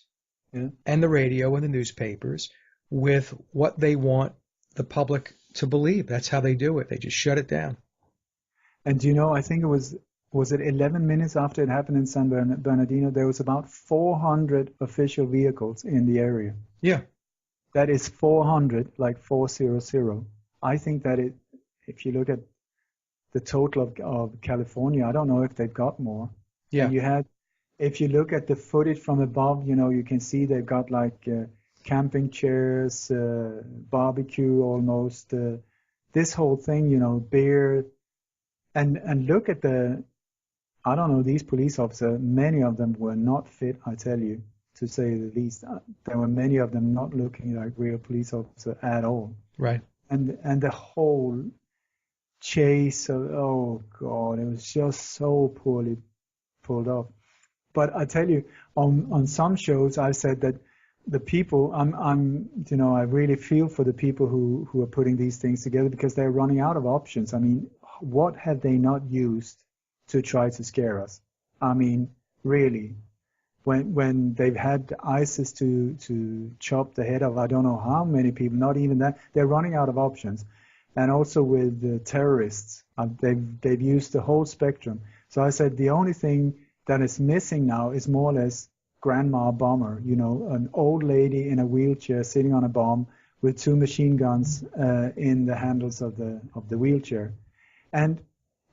and the radio and the newspapers with what they want the public to believe. That's how they do it. They just shut it down. And I think it was it 11 minutes after it happened in San Bernardino, there was about 400 official vehicles in the area. Yeah. That is 400, like 400. I think that if you look at the total of California, I don't know if they've got more. Yeah. And if you look at the footage from above, you can see they've got like camping chairs, barbecue almost, this whole thing, beer. And look at I don't know, these police officers, many of them were not fit, I tell you, to say the least. There were many of them not looking like real police officers at all. Right. And the whole chase oh God, it was just so poorly pulled off. But I tell you, on some shows, I said that the people, I really feel for the people who are putting these things together, because they're running out of options. I mean, what have they not used to try to scare us? I mean, really, when they've had ISIS to chop the head of I don't know how many people, not even that, they're running out of options. And also with the terrorists, they've used the whole spectrum. So I said the only thing that is missing now is more or less grandma bomber, an old lady in a wheelchair sitting on a bomb with 2 machine guns in the handles of the wheelchair. And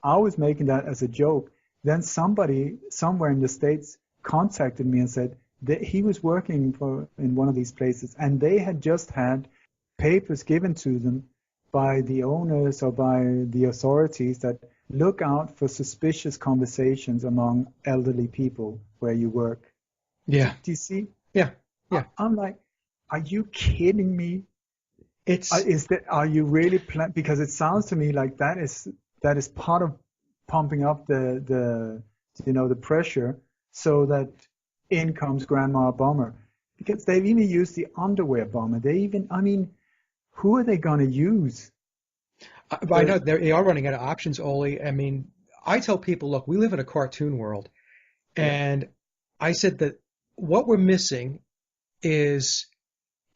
I was making that as a joke. Then somebody somewhere in the States contacted me and said that he was working in one of these places, and they had just had papers given to them by the owners or by the authorities that look out for suspicious conversations among elderly people where you work. Yeah. Do you see? Yeah. I'm like, are you kidding me? Are you really because it sounds to me like that is part of pumping up the pressure so that in comes Grandma Bomber, because they've even used the underwear bomber. Who are they going to use? I know they are running out of options, Oli. I mean, I tell people, look, we live in a cartoon world, Yeah. And I said that what we're missing is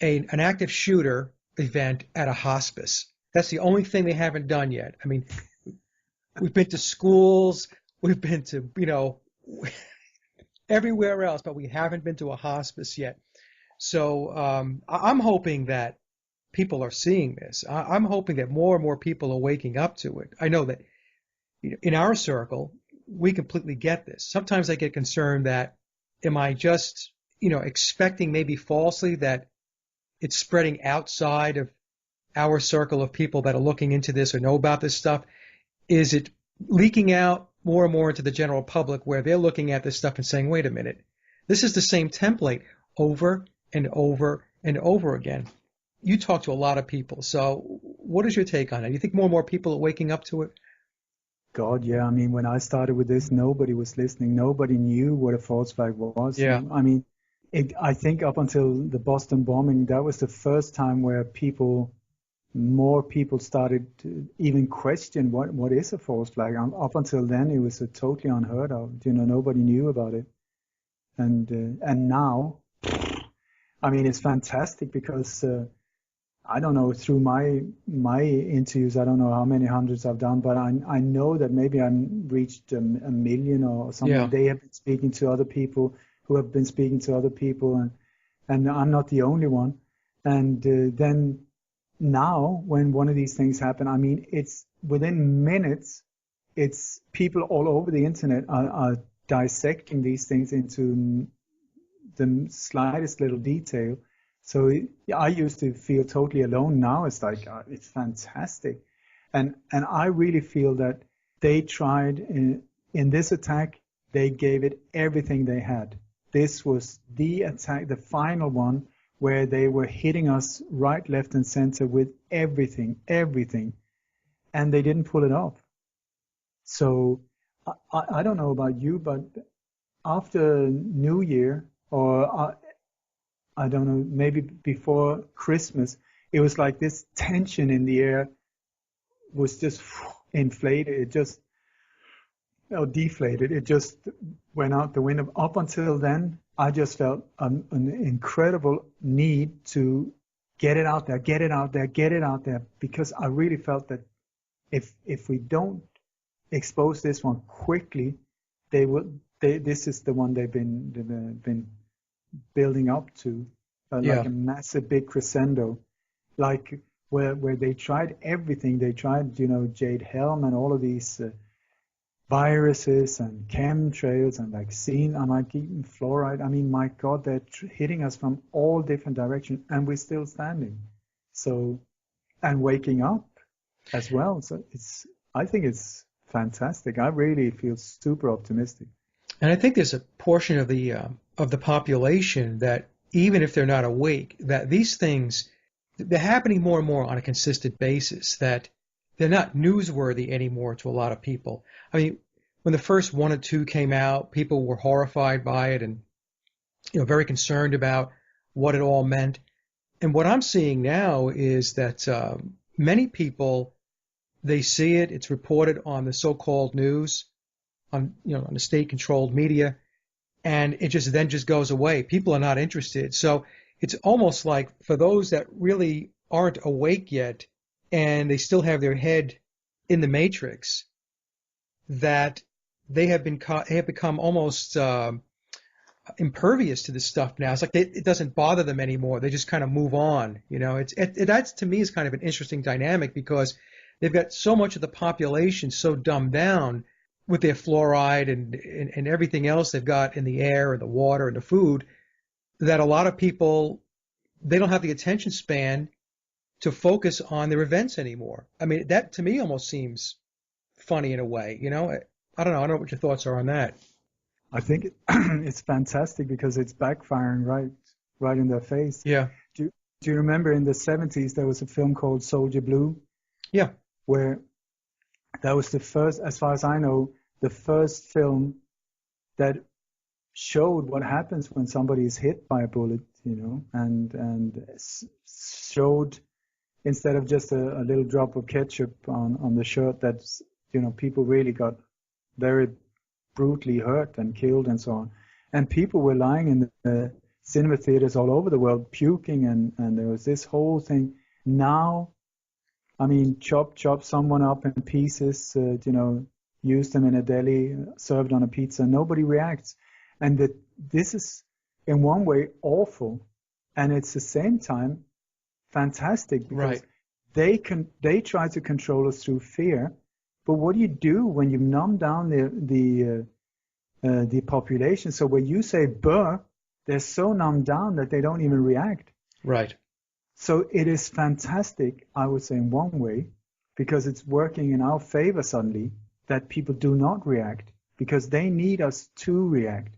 an active shooter event at a hospice. That's the only thing they haven't done yet. I mean, we've been to schools, we've been to, everywhere else, but we haven't been to a hospice yet. So I'm hoping that people are seeing this. I'm hoping that more and more people are waking up to it. I know that in our circle, we completely get this. Sometimes I get concerned that am I just, expecting maybe falsely that it's spreading outside of our circle of people that are looking into this or know about this stuff? Is it leaking out more and more into the general public where they're looking at this stuff and saying, wait a minute, this is the same template over and over and over again? You talk to a lot of people. So what is your take on it? Do you think more and more people are waking up to it? God, yeah. I mean, when I started with this, nobody was listening. Nobody knew what a false flag was. Yeah. I mean, I think up until the Boston bombing, that was the first time where more people started to even question what is a false flag. Up until then, it was totally unheard of. Nobody knew about it. And now, I mean, it's fantastic because I don't know, through my interviews, I don't know how many hundreds I've done, but I know that maybe I reached a million or something. Yeah. They have been speaking to other people who have been speaking to other people, and I'm not the only one. And then now, when one of these things happen, I mean, it's within minutes, it's people all over the internet are dissecting these things into the slightest little detail. So I used to feel totally alone. Now it's like it's fantastic, and I really feel that they tried in this attack. They gave it everything they had. This was the attack, the final one, where they were hitting us right, left, and center with everything, and they didn't pull it off. So I don't know about you, but after New Year or I don't know, maybe before Christmas, it was like this tension in the air was just inflated. It just, deflated. It just went out the window. Up until then, I just felt an incredible need to get it out there, get it out there, get it out there, because I really felt that if we don't expose this one quickly, this is the one they've been building up to, Yeah. like a massive big crescendo, like where they tried everything. They tried, Jade Helm and all of these viruses and chemtrails and vaccine, and like even fluoride. I mean, my God, they're hitting us from all different directions, and we're still standing. So, and waking up as well. So I think it's fantastic. I really feel super optimistic. And I think there's a portion of the population that even if they're not awake, that these things, they're happening more and more on a consistent basis, that they're not newsworthy anymore to a lot of people. I mean, when the first one or two came out, people were horrified by it and, very concerned about what it all meant. And what I'm seeing now is that many people, they see it, it's reported on the so-called news, on the state-controlled media, and it just goes away. People are not interested. So it's almost like for those that really aren't awake yet and they still have their head in the matrix, that they have become almost impervious to this stuff now. It's like it doesn't bother them anymore. They just kind of move on. That's to me is kind of an interesting dynamic because they've got so much of the population so dumbed down with their fluoride and everything else they've got in the air and the water and the food, that a lot of people, they don't have the attention span to focus on their events anymore. I mean, that to me almost seems funny in a way, I don't know. I don't know what your thoughts are on that. I think it's fantastic because it's backfiring right in their face. Yeah. Do you remember in the 70s there was a film called Soldier Blue? Yeah. Where that was the first, as far as I know, the first film that showed what happens when somebody is hit by a bullet, and showed, instead of just a little drop of ketchup on the shirt, that's, people really got very brutally hurt and killed and so on. And people were lying in the cinema theaters all over the world puking, and there was this whole thing. Now, I mean, chop someone up in pieces, use them in a deli, served on a pizza. Nobody reacts. And this is, in one way, awful. And it's the same time fantastic, because they try to control us through fear. But what do you do when you numb down the population? So when you say "burr," they're so numbed down that they don't even react. Right. So it is fantastic, I would say, in one way, because it's working in our favor suddenly, that people do not react, because they need us to react.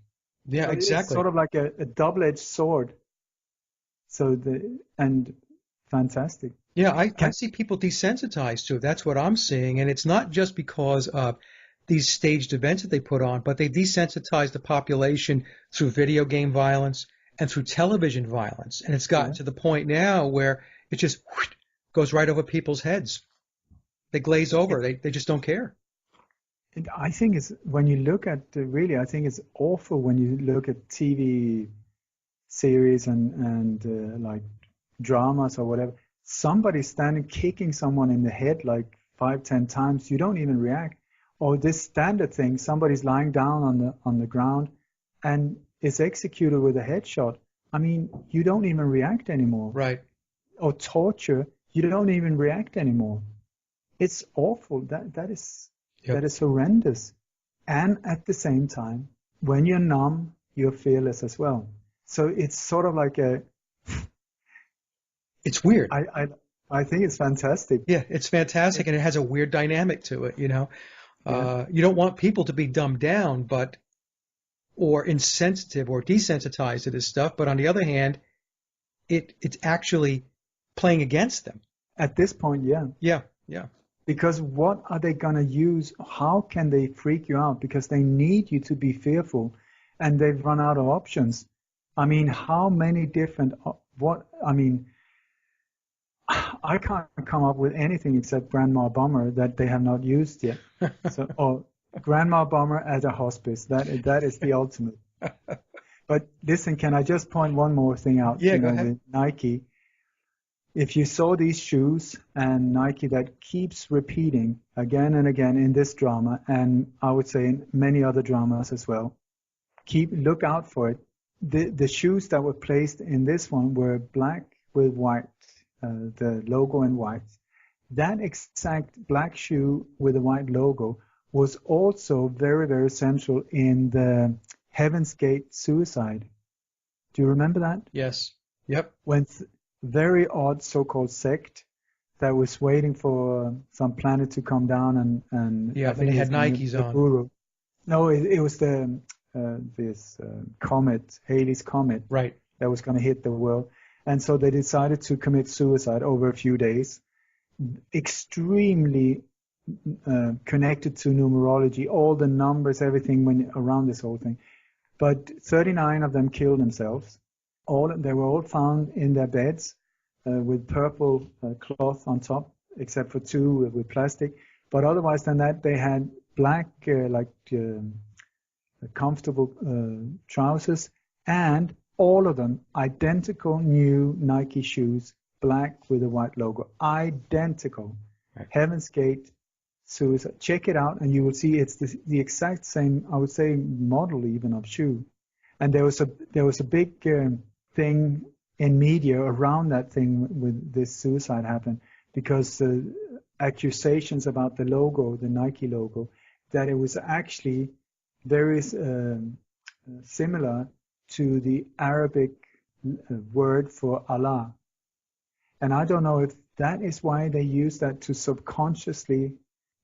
Yeah, so exactly. It's sort of like a double-edged sword. And fantastic. Yeah, I see people desensitized to it. That's what I'm seeing. And it's not just because of these staged events that they put on, but they desensitize the population through video game violence and through television violence. And it's gotten to the point now where it just goes right over people's heads. They glaze over. They just don't care. And I think when you look at, I think it's awful when you look at TV series and like dramas or whatever. Somebody standing kicking someone in the head like 5-10 times, you don't even react. Or this standard thing, somebody's lying down on the ground and is executed with a headshot. I mean, you don't even react anymore. Right. Or torture, you don't even react anymore. It's awful. That is horrendous. And at the same time, when you're numb, you're fearless as well. So it's sort of like it's weird. I think it's fantastic. Yeah, it's fantastic, and it has a weird dynamic to it, You don't want people to be dumbed down, or insensitive or desensitized to this stuff, but on the other hand, it's actually playing against them. At this point, yeah. Yeah. Because what are they going to use? How can they freak you out? Because they need you to be fearful, and they've run out of options. I mean, how many different, I can't come up with anything except Grandma Bomber that they have not used yet. Or Grandma Bomber as a hospice. That is the ultimate. But listen, can I just point one more thing out? Yeah, go ahead. With Nike, if you saw these shoes and Nike that keeps repeating again and again in this drama, and I would say in many other dramas as well, look out for it. The shoes that were placed in this one were black with white, the logo in white. That exact black shoe with the white logo was also very, very central in the Heaven's Gate suicide. Do you remember that? Yes. Yep. When very odd so-called sect that was waiting for some planet to come down and I think they had Nikes on. Guru. No, it was this comet, Halley's Comet, right, that was going to hit the world. And so they decided to commit suicide over a few days, extremely connected to numerology, all the numbers, everything around this whole thing. But 39 of them killed themselves. They were all found in their beds with purple cloth on top, except for 2 with plastic. But otherwise than that, they had black, comfortable trousers, and all of them identical new Nike shoes, black with a white logo, identical. Right. Heaven's Gate suicide. Check it out, and you will see it's the exact same, I would say, model even of shoe. And there was a big thing in media around that thing with this suicide happened, because accusations about the logo, the Nike logo, that it was actually very similar to the Arabic word for Allah. And I don't know if that is why they use that to subconsciously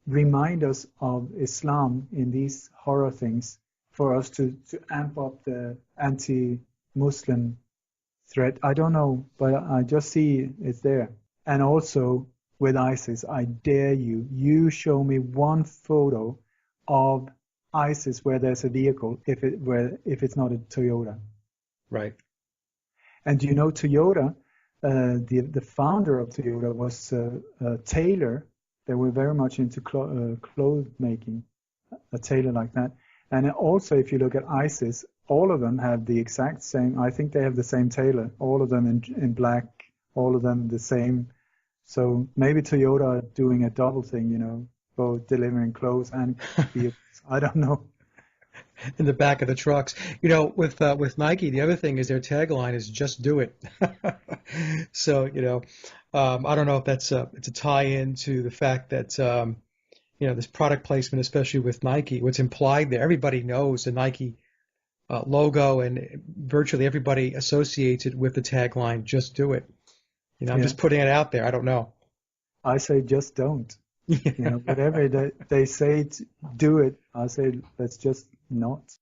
remind us of Islam in these horror things, for us to amp up the anti-Muslim threat. I don't know, but I just see it's there. And also with ISIS, I dare you show me one photo of ISIS where there's a vehicle, if it's not a Toyota. Right. And do you know Toyota, the founder of Toyota was a tailor. They were very much into clothes making, a tailor like that. And also, if you look at ISIS, all of them have the exact same, I think they have the same tailor, all of them in black, all of them the same. So maybe Toyota are doing a double thing, both delivering clothes and vehicles. I don't know. In the back of the trucks. With Nike, the other thing is their tagline is "Just do it." So, I don't know if it's a tie-in to the fact that this product placement, especially with Nike, what's implied there. Everybody knows the Nike logo, and virtually everybody associates it with the tagline "Just do it." I'm just putting it out there. I don't know. I say just don't. Whatever they say, do it. I say let's just not.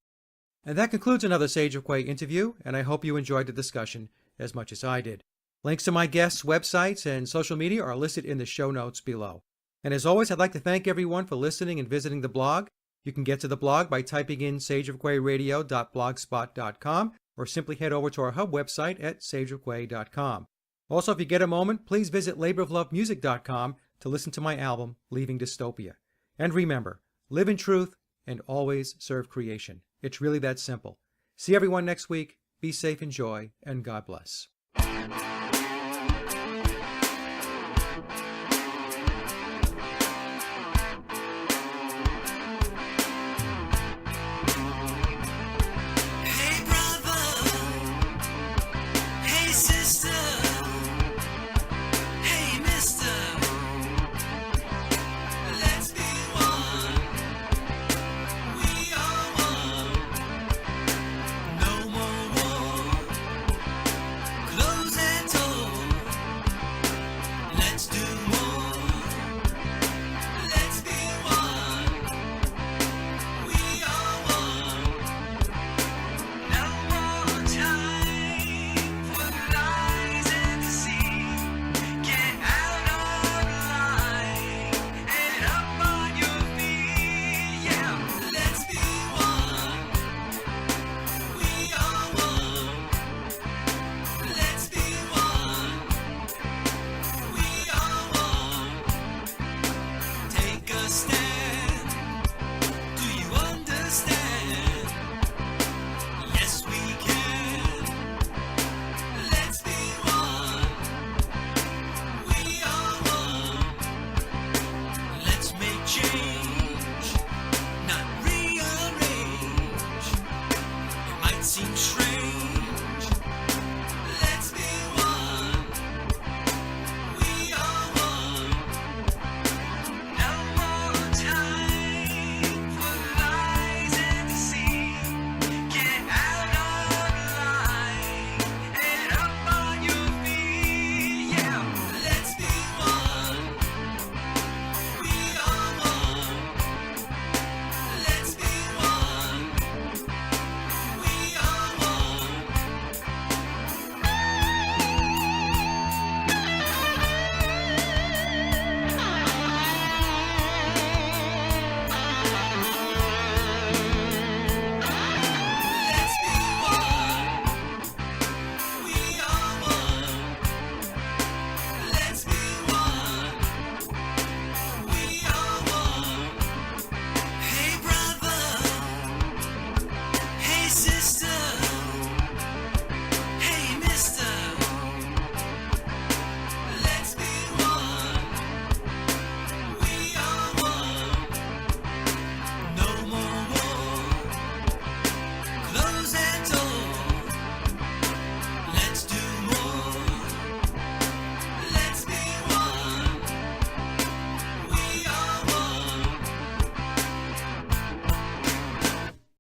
And that concludes another Sage of Quay interview, and I hope you enjoyed the discussion as much as I did. Links to my guests' websites and social media are listed in the show notes below. And as always, I'd like to thank everyone for listening and visiting the blog. You can get to the blog by typing in sageofquayradio.blogspot.com or simply head over to our hub website at sageofquay.com. Also, if you get a moment, please visit laboroflovemusic.com to listen to my album, Leaving Dystopia. And remember, live in truth and always serve creation. It's really that simple. See everyone next week. Be safe, enjoy, and God bless.